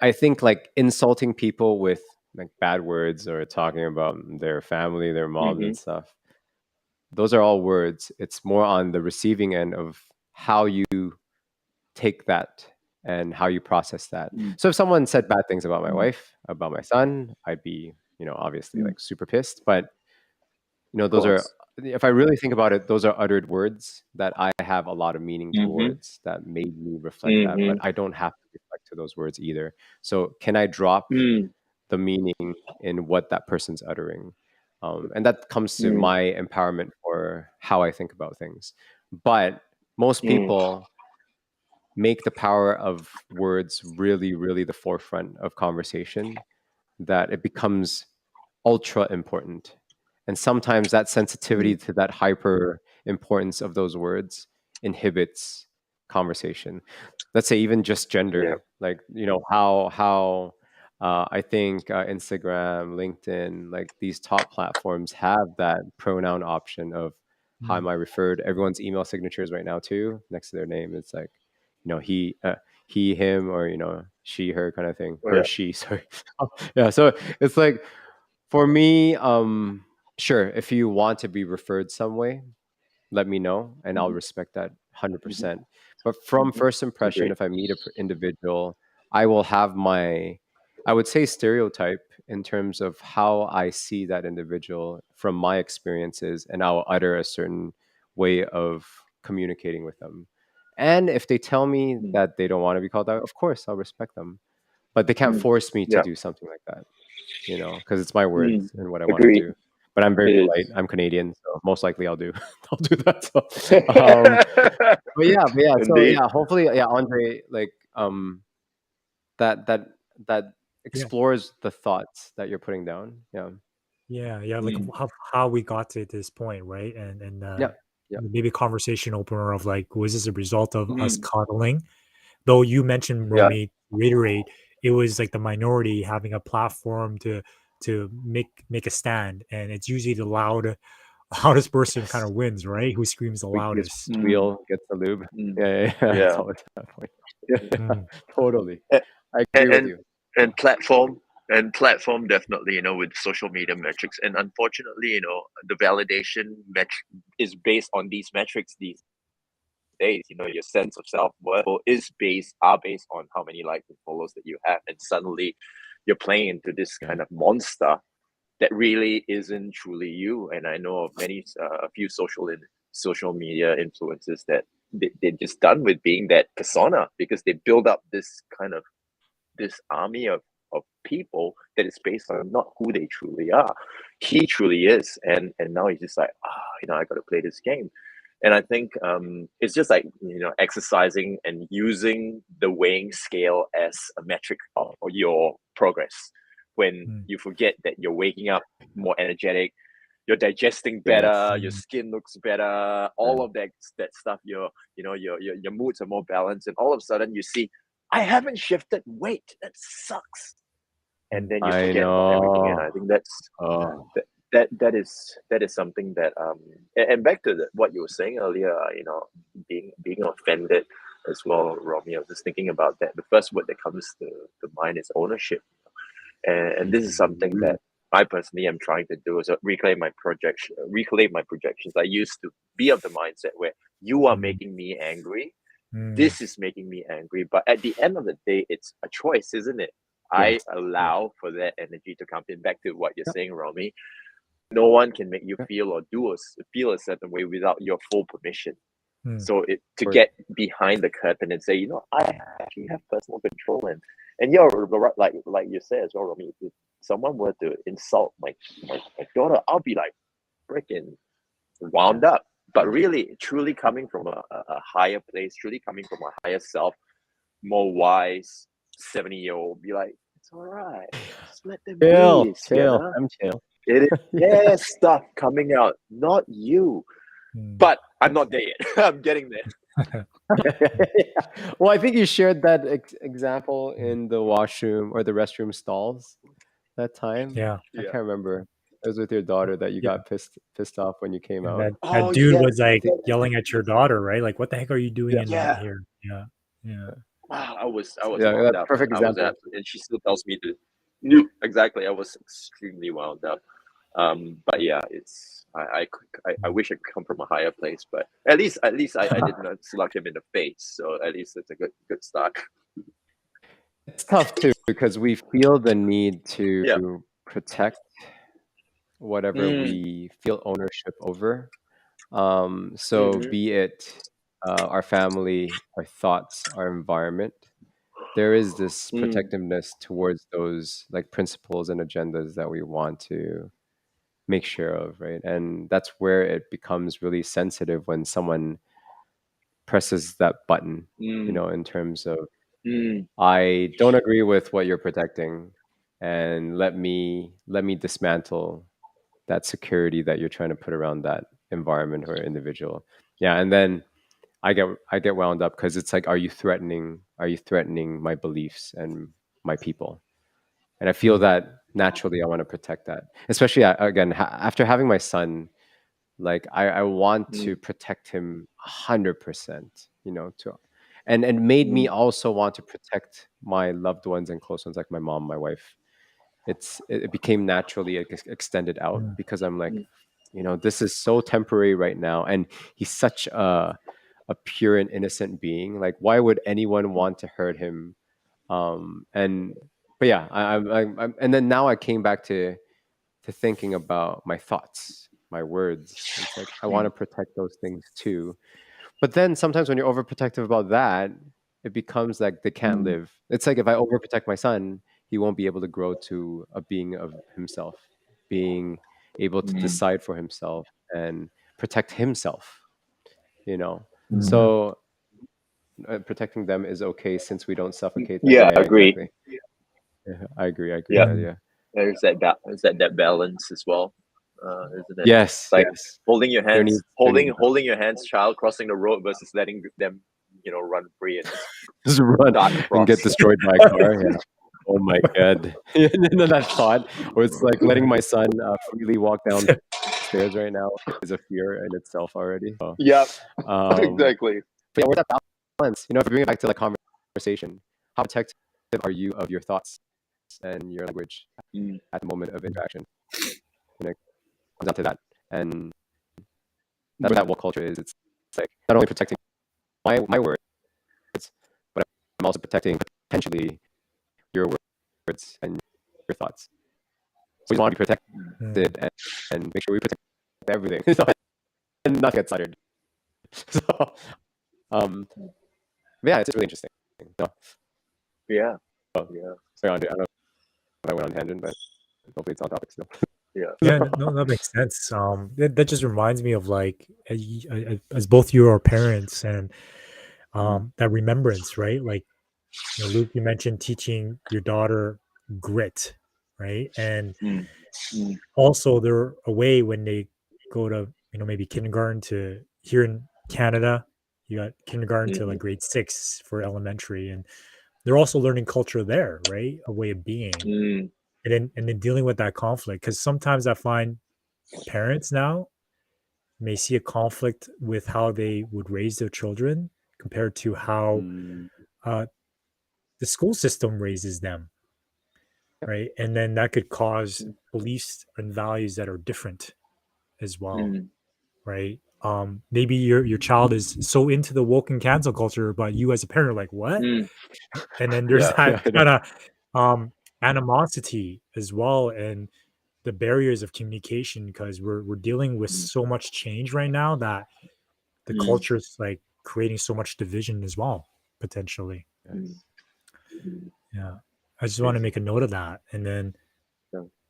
I think, like insulting people with like bad words or talking about their family, their moms Mm-hmm. and stuff. Those are all words. It's more on the receiving end of how you take that and how you process that. Mm. So if someone said bad things about my Mm. wife, about my son, I'd be, obviously Mm. like super pissed. But Of those are, course. if I really think about it, those are uttered words that I have a lot of meaning Mm-hmm. towards, that made me reflect that, but Mm-hmm. I don't have to reflect to those words either. So can I drop Mm. the meaning in what that person's uttering? And that comes to Mm. my empowerment for how I think about things. But most Mm. people make the power of words really, really the forefront of conversation, that it becomes ultra important. And sometimes that sensitivity to that hyper importance of those words inhibits conversation. Let's say even just Yeah. gender, like, how I think Instagram, LinkedIn, like these top platforms have that pronoun option of hi, my referred. Everyone's email signatures right now too, next to their name, it's like, he, him, or she, her kind of thing. Her, Yeah. she, sorry. Yeah, so it's like, for me, sure, if you want to be referred some way, let me know, and I'll Mm-hmm. respect that Mm-hmm. 100%. But from Mm-hmm. first impression, Agree. if I meet an individual, I will have my, I would say, stereotype in terms of how I see that individual from my experiences, and I'll utter a certain way of communicating with them. And if they tell me Mm. that they don't want to be called out, of course, I'll respect them. But they can't Mm. force me to Yeah. do something like that, because it's my Mm. words and what I want to Agree. do. But I'm very It polite. is. I'm Canadian, so most likely I'll do I'll do that. So, but yeah. So Indeed. yeah, hopefully, yeah, Andre, like that that Yeah. explores the thoughts that you're putting down. Yeah, Yeah, like Mm. how we got to this point, right? And yeah, yeah. maybe a conversation opener of like, was this a result of us Mm. coddling? Though you mentioned, Yeah. Romy, reiterate, it was like the minority having a platform to make a stand, and it's usually the loudest person kind Yes. of wins, right? Who screams the Weakest loudest. Mm. wheel gets the lube. Mm. Yeah. It's Yeah. always that point. Yeah, Mm, totally. A- I agree with And you. and platform definitely, with social media metrics, and unfortunately, the validation metric is based on these metrics these days. Your sense of self-worth are based on how many likes and follows that you have, and suddenly you're playing into this Yeah. kind of monster that really isn't truly you. And I know of a few social media influencers that they're just done with being that persona, because they build up this army of people that is based on not who they truly are. He truly is, and now he's just like, I got to play this game. And I think it's just like, exercising and using the weighing scale as a metric of your progress. When mm, you forget that you're waking up more energetic, you're digesting Yes. better, your mm, skin looks better, Yeah. all of that stuff. Your moods are more balanced, and all of a sudden you see, I haven't shifted weight. That sucks. And mm, then you I forget about everything. And know. I think that's Oh, that that is something that and back to what you were saying earlier, being offended as well, Romy. I was just thinking about that. The first word that comes to mind is ownership. And this is something mhm. that I personally am trying to do, is reclaim my projections. I used to be of the mindset where you are mm, making me angry, mm. this is making me angry. But at the end of the day, it's a choice, isn't it? I Yes. Yeah. allow for that energy to come in. Back to what you're Yeah. saying, Romy. No one can make you Yeah. feel a certain way without your full permission. Mm, So to Word. get behind the curtain and say, I actually have personal control, and you're right, like you said as well, Romy. If someone were to insult my daughter, I'll be like freaking wound Yeah. up. But Yeah. really, truly coming from a higher place, truly coming from a higher self, more wise 70-year-old, be like, it's all right. Just let them Chill. breathe, Chill. Sienna. I'm chill. It is Yeah. their stuff coming out, not you. mm. But I'm not there yet. I'm getting there. Well, I think you shared that example in the washroom or the restroom stalls that time. Yeah, I Yeah. can't remember. It was with your daughter that you yeah. got pissed off when you came And out. that Oh dude yeah. was I like think. yelling at your daughter, right? Like, what the heck are you doing Yeah. in Yeah. here? Yeah, yeah. Wow. I was Yeah. wound That's a up, perfect I was example. absolutely, and she still tells me to. No, exactly. I was extremely wound up. But yeah, it's I Mm. wish I could come from a higher place, but at least I did not slug him in the face, so at least it's a good start. It's tough too because we feel the need Yeah. to protect whatever Mm. we feel ownership over. So Mm-hmm. be it our family, our thoughts, our environment. There is this Mm. protectiveness towards those like principles and agendas that we want to make sure of, right? And that's where it becomes really sensitive when someone presses that button, in terms of I don't agree with what you're protecting, and let me dismantle that security that you're trying to put around that environment or individual. Yeah, and then I get wound up because it's like, are you threatening my beliefs and my people? And I feel that naturally I want to protect that, especially again after having my son. Like I want to protect him 100%, to and made me also want to protect my loved ones and close ones, like my mom, my wife. It became naturally extended out because I'm like, this is so temporary right now, and he's such a pure and innocent being. Like, why would anyone want to hurt him? And but yeah, and then now I came back to thinking about my thoughts, my words. It's like I want to protect those things too. But then sometimes when you're overprotective about that, it becomes like they can't live. It's like if I overprotect my son, he won't be able to grow to a being of himself, being able to decide for himself and protect himself, So protecting them is okay since we don't suffocate them. Yeah, Yeah, agree. exactly. Yeah, I agree. Yeah. Nadia. There's that balance as well, isn't it? Yes, Like yes. holding your There hands, needs holding your hands, child crossing the road versus letting them, run free and just run dart and across. get destroyed by a car. Yeah. Oh my god. That thought, or it's like letting my son freely walk down stairs right now is a fear in itself already. So, Yeah, um, exactly. but yeah, where's that balance? If you bring it back to like conversation, how protective are you of your thoughts and your language at the moment of interaction? And it comes down to that, and that's what that woke culture is. It's like not only protecting my words, but I'm also protecting potentially your words and your thoughts. So we just want to be protected and make sure we protect everything and not get sidered. So, yeah, it's really interesting. No. Yeah. Oh, Yeah. sorry, Andre, I don't know if I went on a tangent, but hopefully it's on topic still. Yeah. Yeah, no, that makes sense. That just reminds me of like as both you are parents and that remembrance, right? Like, Luke, you mentioned teaching your daughter grit, right? And Mm. Mm. also they're away when they go to maybe kindergarten to here in Canada. You got kindergarten to like grade 6 for elementary, and they're also learning culture there, right? A way of being, and then dealing with that conflict. Because sometimes I find parents now may see a conflict with how they would raise their children compared to how uh, the school system raises them, right? And then that could cause beliefs and values that are different as well, right? Maybe your child is so into the woke and cancel culture, but you as a parent are like, what? And then there's that kind of animosity as well, and the barriers of communication, because we're dealing with so much change right now that the culture is like creating so much division as well, potentially. Yeah. I just want to make a note of that. And then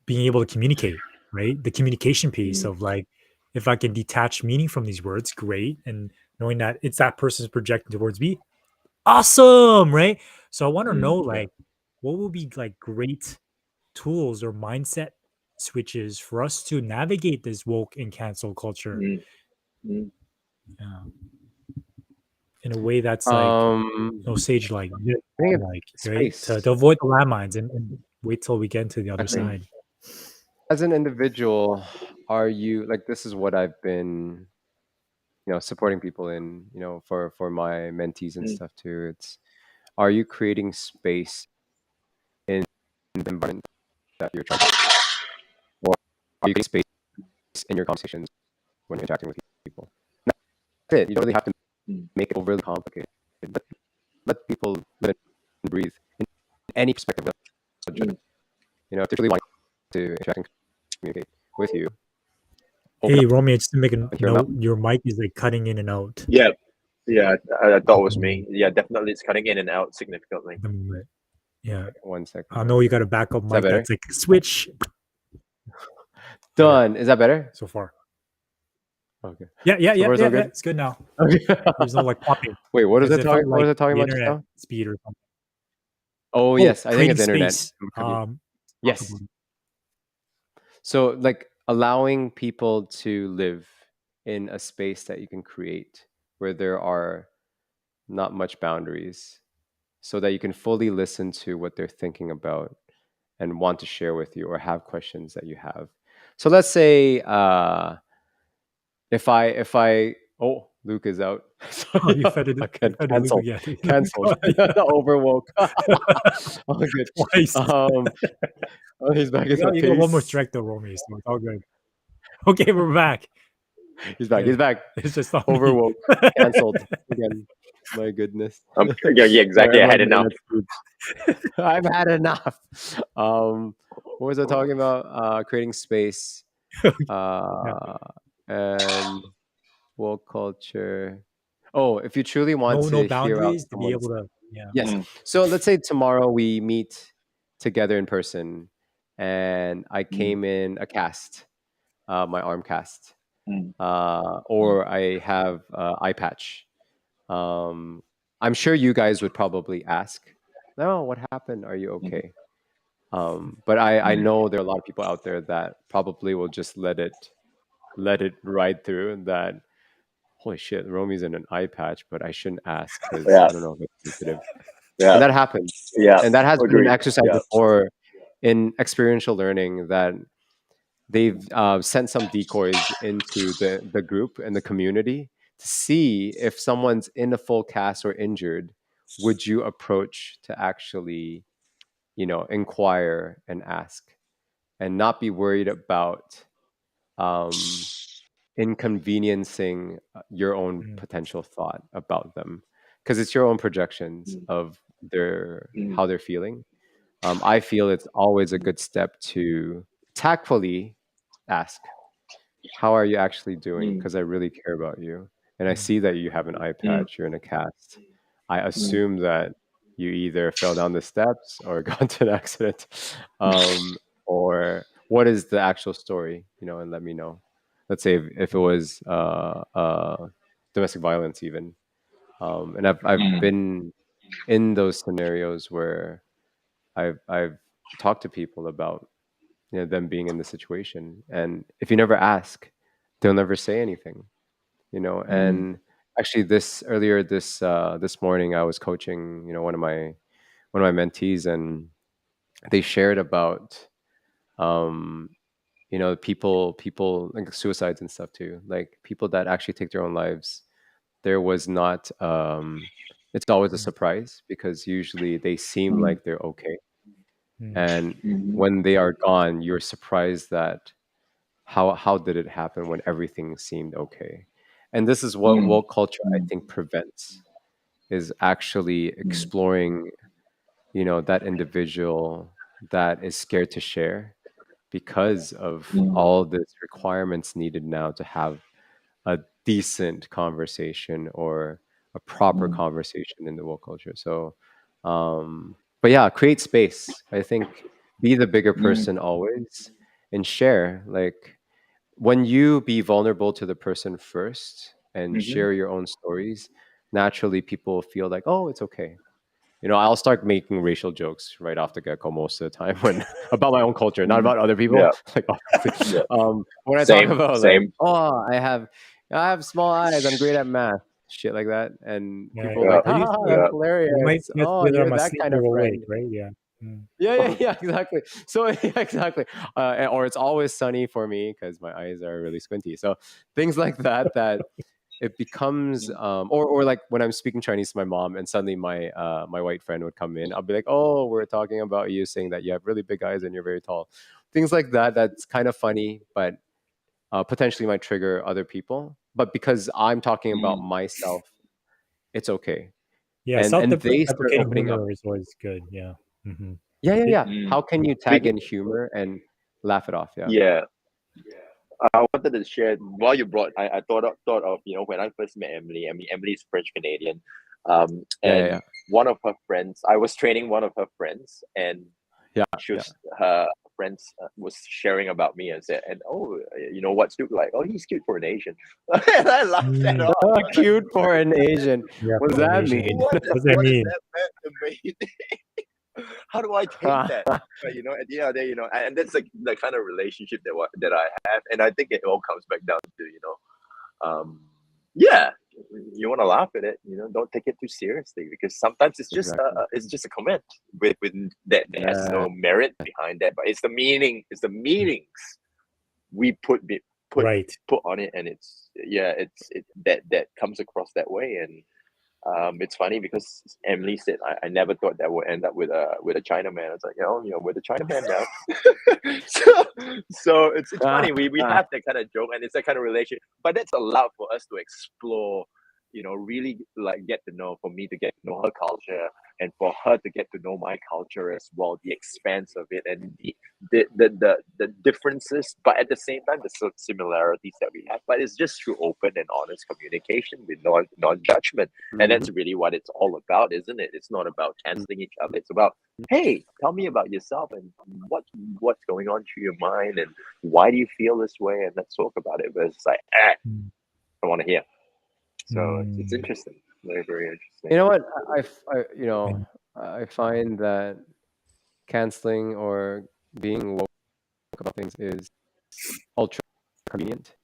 being able to communicate, right? The communication piece of like, if I can detach meaning from these words, great. And knowing that it's that person's projecting towards me, awesome, right? So I want to know like, what will be like great tools or mindset switches for us to navigate this woke and cancel culture in a way that's like sage like right, space. to avoid the landmines and wait till we get into the other side. As an individual, are you like, this is what I've been supporting people in, for my mentees and stuff too. It's, are you creating space in the environment that you're trying to, or are you creating space in your conversations when you're interacting with people? That's it. You don't really have to make it overly complicated. Let people live and breathe in any perspective. If they really want to interact and communicate with you, Hey, Romy, just to make a hear them out. note, your mic is like cutting in and out. Yeah. Yeah. I thought it was me. Yeah, definitely. It's cutting in and out significantly. Yeah. 1 second. I know you got a backup mic that's like switch. Done. Is that better so far? Okay. Yeah. So far, so good? It's good now. Okay. There's no like popping. Wait, what is it talking? What Like is it talking the about just internet now? speed or something. Oh yes, I think Creating it's internet. space. Could be. Talk Yes. about it. So like allowing people to live in a space that you can create where there are not much boundaries, so that you can fully listen to what they're thinking about and want to share with you or have questions that you have. So let's say if I oh, Luke is out. Oh, Sorry, you fed it. You again fed it Luke canceled. again. Canceled. Overwoke. Oh good. Twice. Oh, he's back in some You got one more peace. strike though, Romy. So it's all good. Okay, we're back. He's back. Yeah, He's back. it's just on me. Overwoke. Canceled again. My goodness. Yeah, exactly. I had Everyone's enough. internet speed. I've had enough. What was I talking about? Creating space. Yeah. And woke culture. Oh, if you truly want No to hear out boundaries to be able someone's to. Yeah. yes. So let's say tomorrow we meet together in person, and I came in a cast, my arm cast, or I have eye patch. Um, I'm sure you guys would probably ask, "No, what happened? Are you okay?" But I know there are a lot of people out there that probably will just let it ride through, and that holy shit, Romy's in an eye patch, but I shouldn't ask because Yeah, I don't know if it's sensitive. And yeah, that happens. yeah. And that has been an Agreed. exercise Yeah. before in experiential learning, that they've sent some decoys into the group and the community to see if someone's in a full cast or injured, would you approach to actually, inquire and ask and not be worried about um, inconveniencing your own Mm. potential thought about them, because it's your own projections of their how they're feeling. I feel it's always a good step to tactfully ask, how are you actually doing? Because I really care about you. And I Mm. see that you have an eye patch, you're in a cast. I assume that you either fell down the steps or got into an accident. Or what is the actual story, and let me know. Let's say if it was domestic violence, even. And I've been in those scenarios where I've talked to people about them being in the situation, and if you never ask, they'll never say anything. And actually this morning I was coaching one of my mentees, and they shared about um people like suicides and stuff too, like people that actually take their own lives. There was not it's always a Mm. surprise, because usually they seem like they're okay, Mm. and when they are gone, you're surprised that how did it happen when everything seemed okay. And this is what woke culture, I think, prevents, is actually exploring that individual that is scared to share, because of all these requirements needed now to have a decent conversation or a proper conversation in the woke culture. So but yeah, create space, I think. Be the bigger person always, and share. Like, when you be vulnerable to the person first and share your own stories, naturally people feel like, oh, it's okay. I'll start making racial jokes right off the get-go most of the time, when about my own culture, not about other people. Yeah. Like, obviously, Yeah. when I talk Same. about, like, Same. oh, I have small eyes, I'm great at math, shit like that, and Yeah. people are Yeah. like, ha, that's Yeah. You might hilarious. miss Oh, with you're a that kind sleeper of awake, friend. right? Yeah. Mm. Yeah, exactly. So yeah, exactly. Or it's always sunny for me because my eyes are really squinty. So things like that, that it becomes or like when I'm speaking Chinese to my mom, and suddenly my white friend would come in, I'll be like, oh, we're talking about you, saying that you have really big eyes and you're very tall. Things like that, that's kind of funny, but potentially might trigger other people. But because I'm talking about myself, it's okay. Yeah. And they start Self-deprecating opening up. humor is always good. Yeah. Hmm. Yeah. How can you tag Speaking, in humor and laugh it off? Yeah. yeah, I wanted to share while you brought. I thought of when I first met Emily. I mean, Emily's French Canadian, Yeah. and one of her friends. I was training one of her friends, and Yeah. she Yeah. was her friends was sharing about me and said, and oh, you know what's Duke like? Oh, he's cute for an Asian. And I laughed that off. Cute for an Asian. Yeah, What does that Asian. mean? What does that mean? That meant to me? How do I take that? But, you know, at the end of the day, you know, and that's like the kind of relationship that I have, and I think it all comes back down to, you know, yeah, you want to laugh at it, you know, don't take it too seriously, because sometimes it's just a comment with that has no merit behind that, but it's the meanings we put on it, and it's that comes across that way. And it's funny because Emily said, I never thought that would end up with a Chinaman. I was like, you know, we're the Chinaman now. so it's funny. We have that kind of joke, and it's that kind of relation. But that's allowed for us to explore, you know, really like get to know, for me to get to know her culture, and for her to get to know my culture as well, the expanse of it, and the differences, but at the same time the similarities that we have. But it's just through open and honest communication with non-judgment. And that's really what it's all about, isn't it? It's not about canceling each other. It's about, hey, tell me about yourself, and what's going on through your mind, and why do you feel this way, and let's talk about it. But it's like, I want to hear. So it's interesting, very, very interesting. You know what? I find that canceling or being woke about things is ultra convenient.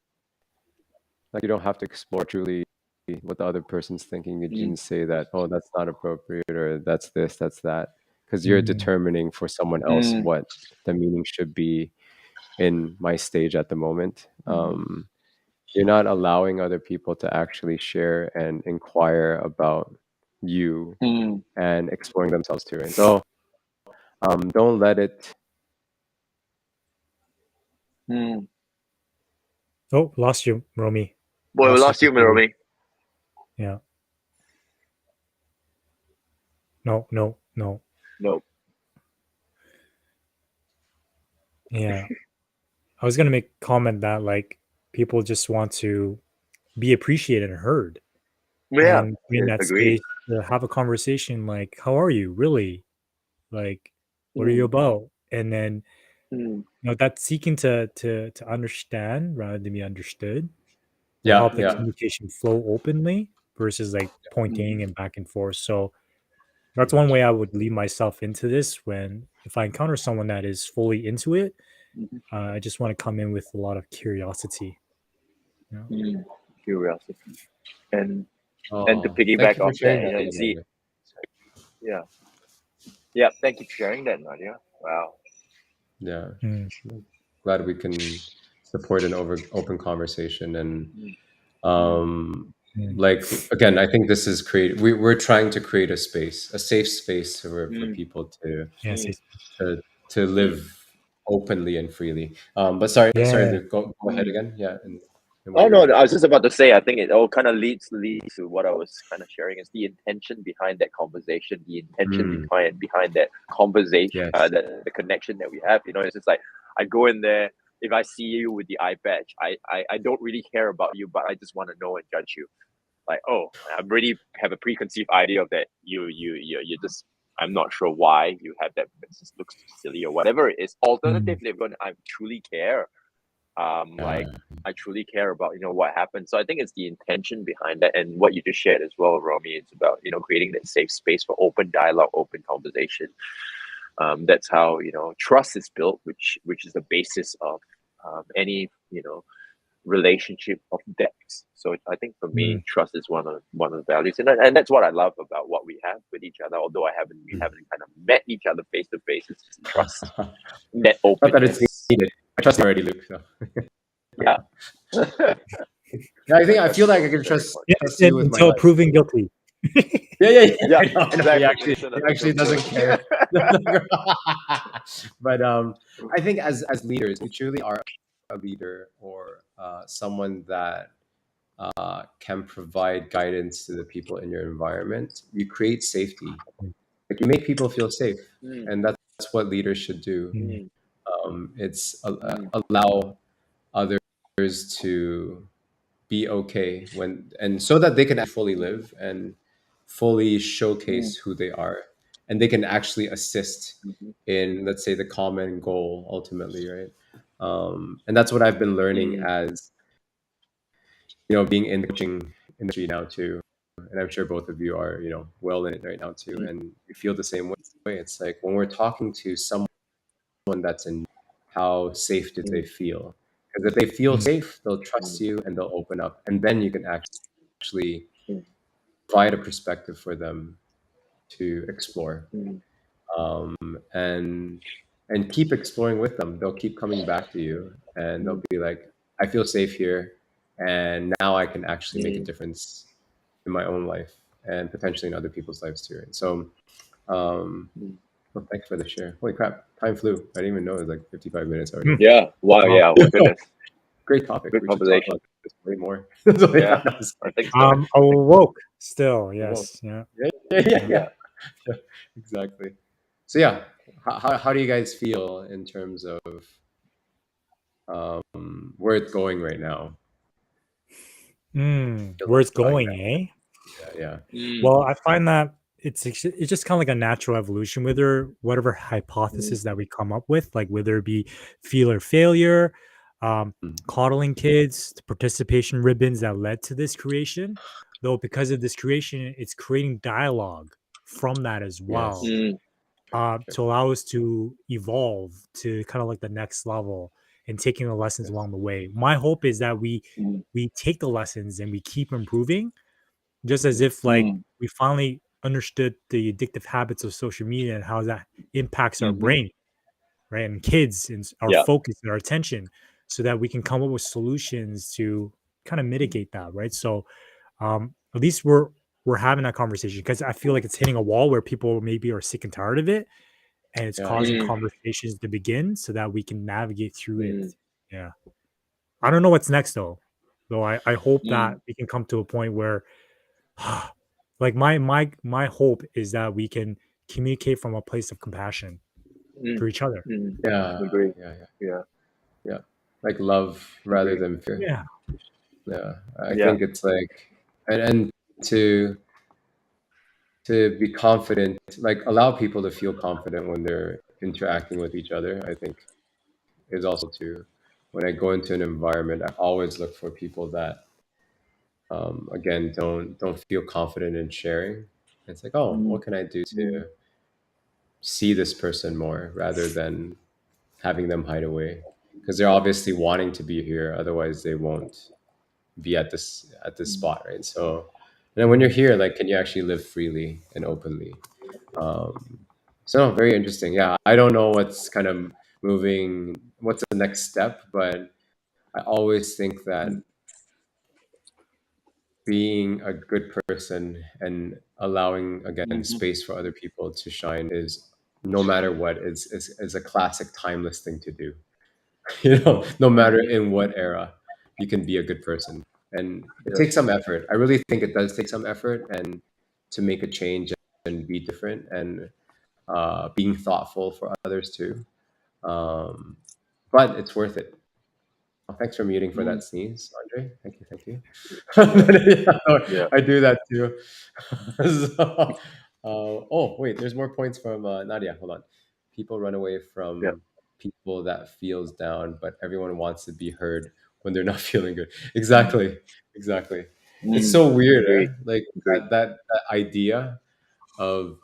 Like, you don't have to explore truly what the other person's thinking. You can say that, oh, that's not appropriate, or that's this, that's that, because you're determining for someone else what the meaning should be in my stage at the moment. You're not allowing other people to actually share and inquire about you and exploring themselves too. And so don't let it. Oh, lost you, Romy. Boy, we lost you, Romy. Yeah. No. Yeah. I was gonna make a comment that, like, people just want to be appreciated and heard. Yeah, and in that space, to have a conversation like, how are you really? Like, what are you about? And then you know, that seeking to understand rather than be understood will help the communication flow openly versus like pointing and back and forth. So that's one way I would lead myself into this. When if I encounter someone that is fully into it, I just want to come in with a lot of curiosity. You know? Curiosity. And to piggyback off that, you know, see, yeah, thank you for sharing that, Nadia. Wow. Yeah, glad we can support an open conversation. And like, again, I think this is we're trying to create a safe space for people to live openly and freely. But sorry, Luke, go ahead again. Yeah. Oh no, I was just about to say, I think it all kind of leads to what I was kind of sharing, is the intention behind that conversation, the intention behind that conversation, the connection that we have. You know, it's just like, I go in there, if I see you with the eye patch, I don't really care about you, but I just want to know and judge you. Like, oh, I really have a preconceived idea of that you just, I'm not sure why you have that, it just looks silly or whatever it is. Alternatively, I truly care. Like, I truly care about, you know, what happened. So I think it's the intention behind that, and what you just shared as well, Romy. It's about, you know, creating that safe space for open dialogue, open conversation. That's how, you know, trust is built, which is the basis of any, you know, relationship of depth. So I think for me, trust is one of the values, and that's what I love about what we have with each other. Although we haven't kind of met each other face to face, it's just trust, that openness. Not that it's needed. I trust you already, Luke. So. Yeah. I feel like I can trust you with until proven guilty. Yeah. Exactly. He actually doesn't care. But I think as leaders, we truly are a leader, or someone that can provide guidance to the people in your environment. You create safety. Like, you make people feel safe, and that's what leaders should do. It's allow others to be okay and so that they can fully live and fully showcase who they are. and they can actually assist in, let's say, the common goal ultimately, right? And that's what I've been learning as, being in the coaching industry now too. And I'm sure both of you are, well in it right now too, and you feel the same way. It's like when we're talking to someone that's in, how safe do they feel? Because if they feel safe, they'll trust you and they'll open up, and then you can actually provide a perspective for them to explore, and keep exploring with them. They'll keep coming back to you, and they'll be like, "I feel safe here, and now I can actually make a difference in my own life and potentially in other people's lives too." And so, well, thanks for the share. Holy crap, time flew. I didn't even know it was like 55 minutes already. Yeah. Wow. Yeah. Oh, goodness. Great topic. Good We should talk conversation. about this way more. Yeah, I think so. Awoke still, Well, yes. Yeah. yeah. Exactly. So yeah, how do you guys feel in terms of where it's going right now? Feels Where it's like going, eh? yeah. Well, I find that it's just kind of like a natural evolution, whatever hypothesis that we come up with, like whether it be feel or failure, coddling kids, the participation ribbons that led to this creation. Though because of this creation, it's creating dialogue from that as Yes. well, to allow us to evolve to kind of like the next level and taking the lessons Yes. along the way. My hope is that we take the lessons and we keep improving, just as if like we finally understood the addictive habits of social media and how that impacts our brain, right? And kids and our focus and our attention, so that we can come up with solutions to kind of mitigate that, right? So at least we're having that conversation, because I feel like it's hitting a wall where people maybe are sick and tired of it, and it's causing conversations to begin so that we can navigate through it. Yeah. I don't know what's next though. I hope that we can come to a point where like my hope is that we can communicate from a place of compassion for each other. Yeah. Agree. Yeah. Yeah. Like love rather Agree. than fear. Yeah. Yeah. I Yeah. think it's like, and to be confident, like allow people to feel confident when they're interacting with each other, I think is also to, when I go into an environment, I always look for people that, again, don't feel confident in sharing. It's like, oh, what can I do to see this person more rather than having them hide away? Because they're obviously wanting to be here, otherwise they won't be at this spot, right? So, and then when you're here, like, can you actually live freely and openly? So very interesting. Yeah, I don't know what's kind of moving. What's the next step? But I always think that being a good person and allowing, again, space for other people to shine is, no matter what, is a classic timeless thing to do. No matter in what era, you can be a good person, and it takes some effort. I really think it does take some effort, and to make a change and be different, and being thoughtful for others too. Um, but it's worth it. Oh, thanks for muting for that sneeze, Andre. Thank you, thank you. Yeah. I do that too. So, oh, wait, there's more points from Nadia. Hold on. People run away Yeah. from people that feels down, but everyone wants to be heard when they're not feeling good. Exactly, exactly. It's so weird, eh? Agree. Like Agree. that idea of,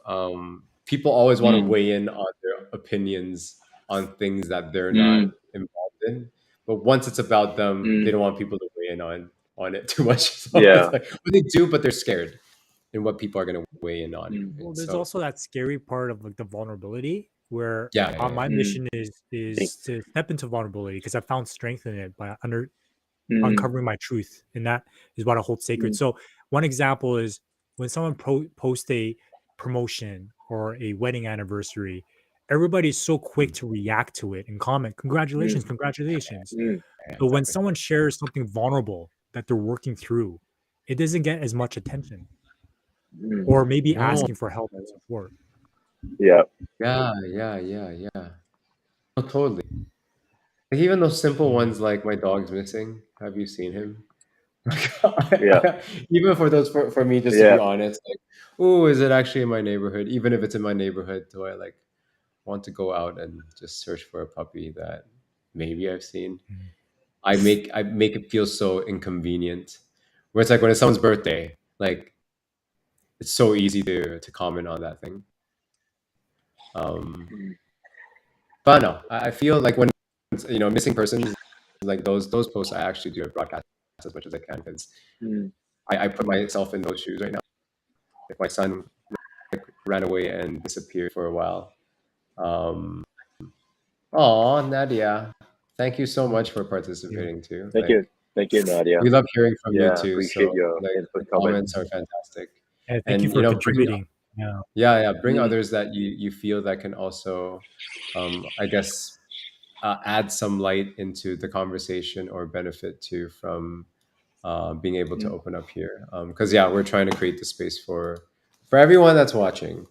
people always want to weigh in on their opinions on things that they're not involved in, but once it's about them, they don't want people to weigh in on it too much. So it's Yeah. like, well, they do, but they're scared in what people are going to weigh in on. Well, And there's so also that scary part of like the vulnerability, where yeah, yeah, my yeah. mission is to step into vulnerability, because I found strength in it by Mm. uncovering my truth, and that is what I hold sacred. So one example is when someone posts a promotion or a wedding anniversary, everybody's so quick to react to it and comment, congratulations, congratulations. Yeah, But when exactly. someone shares something vulnerable that they're working through, it doesn't get as much attention, or maybe No, asking for help and support. Yeah. yeah. No, totally. Like even those simple ones, like my dog's missing. Have you seen him? Yeah. Even for those, for me, just to be honest, like, oh, is it actually in my neighborhood? Even if it's in my neighborhood, do I like want to go out and just search for a puppy that maybe I've seen? I make it feel so inconvenient. Where it's like when it's someone's birthday, like it's so easy to comment on that thing. But no, I feel like when missing persons, like those posts, I actually do broadcast as much as I can because I put myself in those shoes right now. If my son ran away and disappeared for a while, oh Nadia, thank you so much for participating too. Thank you, Nadia. We love hearing from you too. Appreciate So your like input, the comments. comments are fantastic. Thank you And for bring contributing. bring others that you feel that can also, I guess, add some light into the conversation or benefit too from being able to open up here. Because we're trying to create the space for everyone that's watching,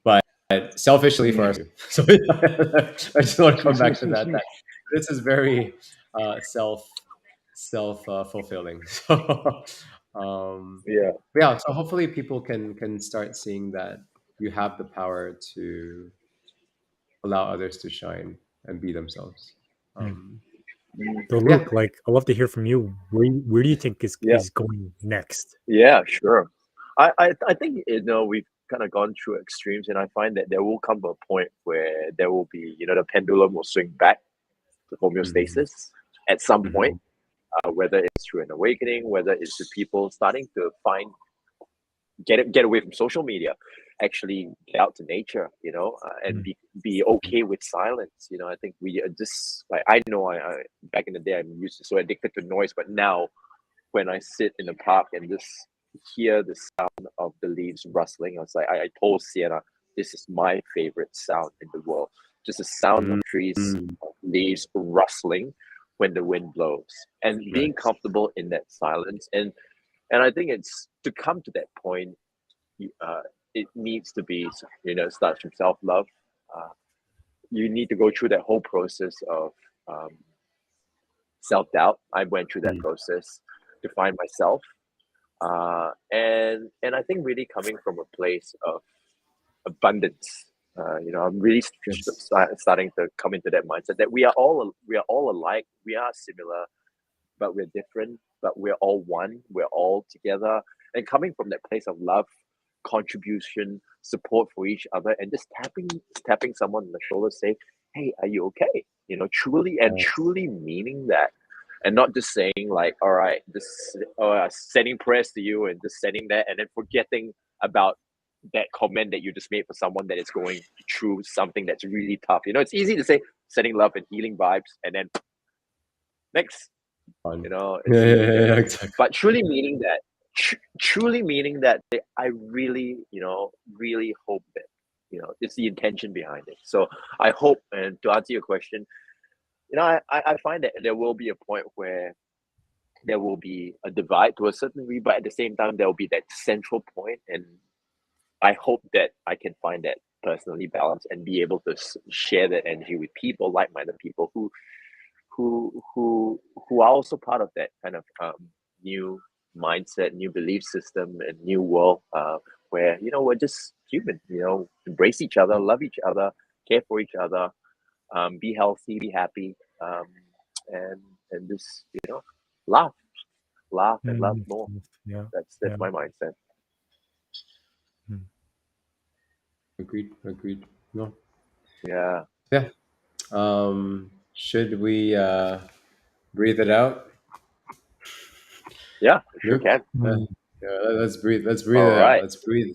but selfishly for us. So I just want to come back to that. That this is very self fulfilling. So so hopefully people can start seeing that you have the power to allow others to shine and be themselves. So Luke, like I'd love to hear from you. Where do you think is going next? Yeah, sure. I think we've kind of gone through extremes, and I find that there will come a point where there will be the pendulum will swing back to homeostasis at some point, whether it's through an awakening, whether it's the people starting to get away from social media, actually get out to nature, and be okay with silence. I think we are just like I know I back in the day I'm used to so addicted to noise, but now when I sit in the park and just hear the sound of the leaves rustling, I was like, I told Sienna, this is my favorite sound in the world. Just the sound of trees, of leaves rustling when the wind blows, and being comfortable in that silence. And I think it's to come to that point, it needs to be, starts from self-love. You need to go through that whole process of self-doubt. I went through that process to find myself. And I think really coming from a place of abundance. I'm really starting to come into that mindset that we are all alike. We are similar, but we're different. But we're all one. We're all together. And coming from that place of love, contribution, support for each other, and just tapping someone on the shoulder, say, "Hey, are you okay?" Truly meaning that, and not just saying like, "All right, just sending prayers to you," and just sending that, and then forgetting about that comment that you just made for someone that is going through something that's really tough. It's easy to say sending love and healing vibes, and then next, exactly. but truly meaning that, I really, really hope that, it's the intention behind it. So I hope, and to answer your question, I find that there will be a point where there will be a divide to a certain degree, but at the same time, there will be that central point, and I hope that I can find that personally balanced and be able to share that energy with people, like-minded people who are also part of that kind of new mindset, new belief system, and new world where we're just human. Embrace each other, love each other, care for each other, be healthy, be happy, and just laugh, and love more. That's my mindset. Agreed. No. Yeah. Should we breathe it out? Yeah, sure can. Let's breathe. Let's breathe All it out. right. Let's breathe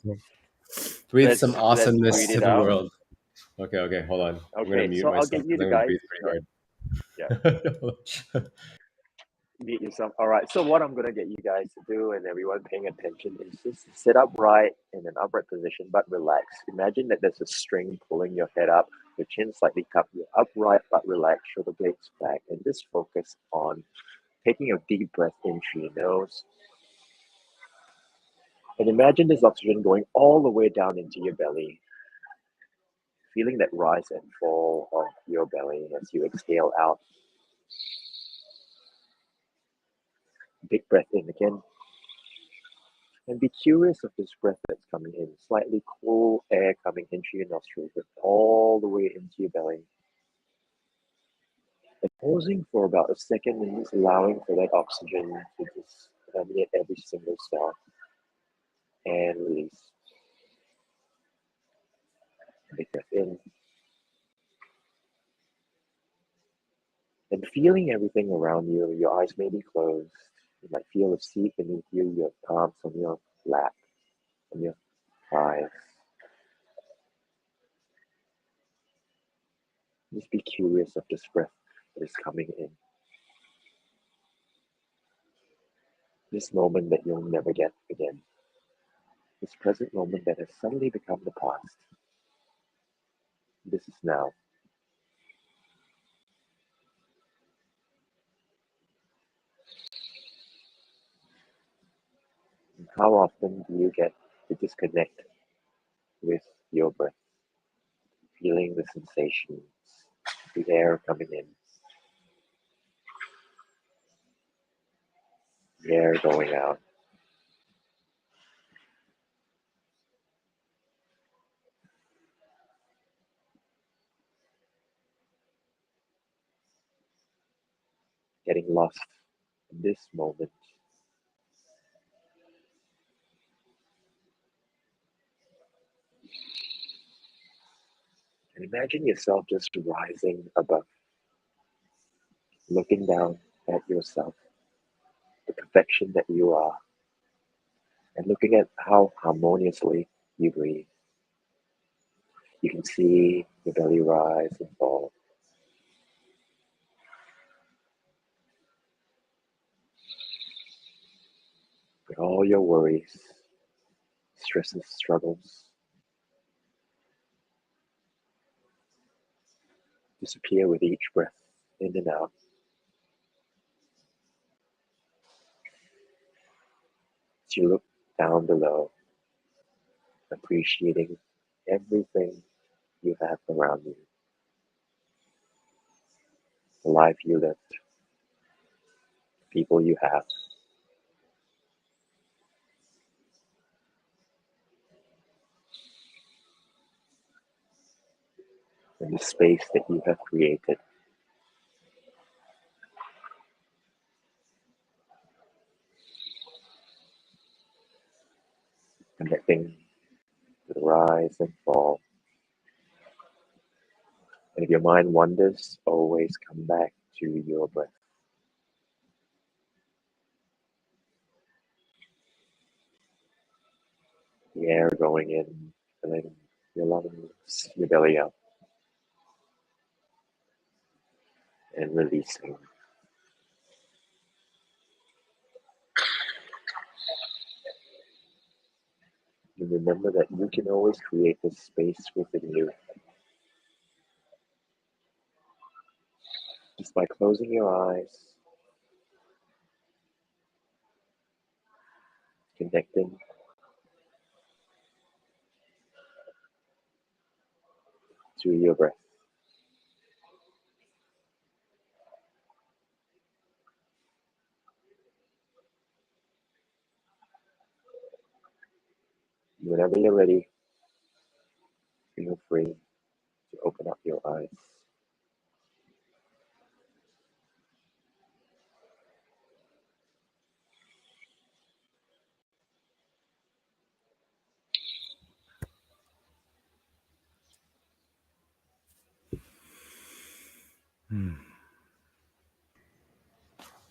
some awesomeness breathe to it the out. world. Okay, hold on. I'm gonna mute so I'll myself get you because the I'm gonna guys. breathe pretty hard. Mute yourself. All right. So what I'm gonna get you guys to do, and everyone paying attention, is just sit upright in an upright position, but relax. Imagine that there's a string pulling your head up, your chin slightly cupped. You're upright but relaxed, shoulder blades back, and just focus on taking a deep breath in through your nose. And imagine this oxygen going all the way down into your belly, feeling that rise and fall of your belly as you exhale out. Big breath in again. And be curious of this breath that's coming in. Slightly cool air coming into your nostrils, but all the way into your belly. And pausing for about a second and just allowing for that oxygen to just permeate every single cell. And release. Big breath in. And feeling everything around you. Your eyes may be closed. You might feel a seat beneath you, your palms on your lap, on your thighs. Just be curious of this breath that is coming in. This moment that you'll never get again. This present moment that has suddenly become the past. This is now. And how often do you get to disconnect with your breath? Feeling the sensations, the air coming in, the air going out. Getting lost in this moment. And imagine yourself just rising above, looking down at yourself, the perfection that you are, and looking at how harmoniously you breathe. You can see your belly rise and fall. But all your worries, stresses, struggles disappear with each breath in and out. As you look down below, appreciating everything you have around you, the life you lived, the people you have, and the space that you have created. Connecting to the rise and fall. And if your mind wanders, always come back to your breath. The air going in, filling your lungs, your belly up, and releasing. And remember that you can always create this space within you just by closing your eyes, connecting to your breath. Whenever you're ready, feel free to open up your eyes.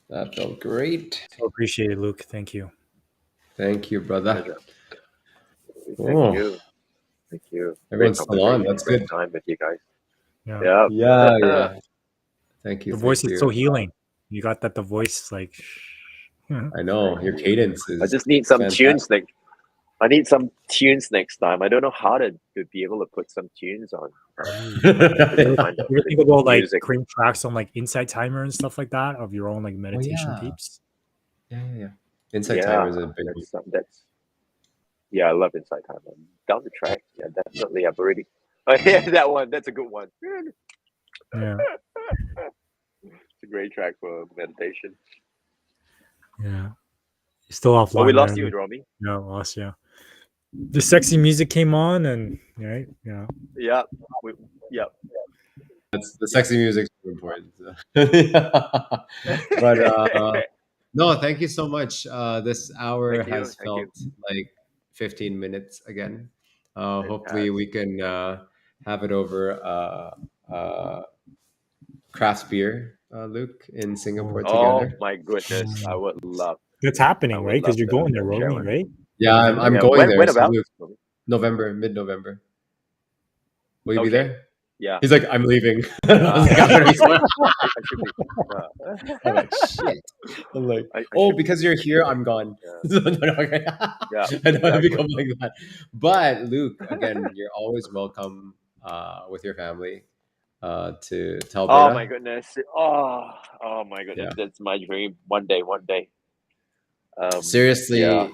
That felt great. So appreciate it, Luke. Thank you. Thank you, brother. Pleasure. Oh. Thank you. Thank you. Everyone's still on. That's good. Time with you guys. Yeah. Yeah. Thank you. The voice Thank is you. so healing. You got that. The voice, like. I know your cadence is. I just need some fantastic. tunes. I need some tunes next time. I don't know how to be able to put some tunes on. You ever think about like creating tracks on like Insight Timer and stuff like that of your own like meditation tapes? Yeah. Insight Timer is a big one. Yeah, I love Insight Timer. Down the track, yeah, definitely. I've already. Oh, yeah, that one. That's a good one. Yeah, it's a great track for meditation. Yeah. You're still Oh, we offline, lost man. you, Romy. No, lost you. The sexy music came on, and right, yeah. Yeah. Yeah. That's the sexy music is important. But no, thank you so much. This hour Thank you. has Thank you. felt like 15 minutes again. It Hopefully, has. we can have it over craft beer, Luke, in Singapore Oh, Oh together. my goodness. I would love. that's I happening, would right? love Because you're to going there, share Romy, one. right? Yeah, In I'm November. Yeah. going there. When So, about? Luke, November, mid-November. Will you be Okay. there? Yeah. He's like, I'm leaving. I was like, I'm Yeah. gonna be so. I should be. I'm like, shit. I'm like, I oh, should be. because you're here, I'm gone. Yeah. So, no, no, okay. Yeah. I don't want to Exactly. become like that. But Luke, again, you're always welcome with your family to Oh my Alberta. goodness. Oh my Yeah. goodness. That's my dream. One day. One day. Yeah. Seriously, I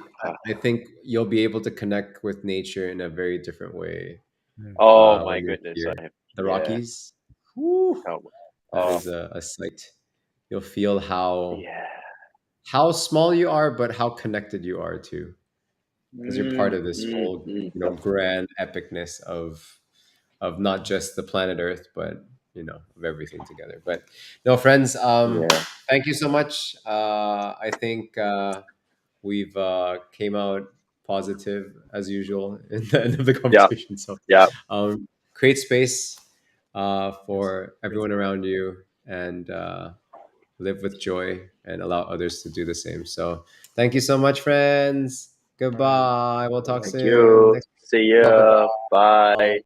think you'll be able to connect with nature in a very different way Oh my when you're goodness. here. The Yeah. Rockies, whew, Oh, that oh is a sight. You'll feel yeah. how small you are, but how connected you are too, because you're part of this whole, grand epicness of not just the planet Earth, but of everything together. But no, friends, Yeah. thank you so much. I think we've came out positive as usual in the end of the Yeah. conversation. So Yeah. create space for everyone around you, and live with joy and allow others to do the same. So thank you so much, friends. Goodbye. We'll talk Thank soon. you. Next See week, talk ya. about Bye.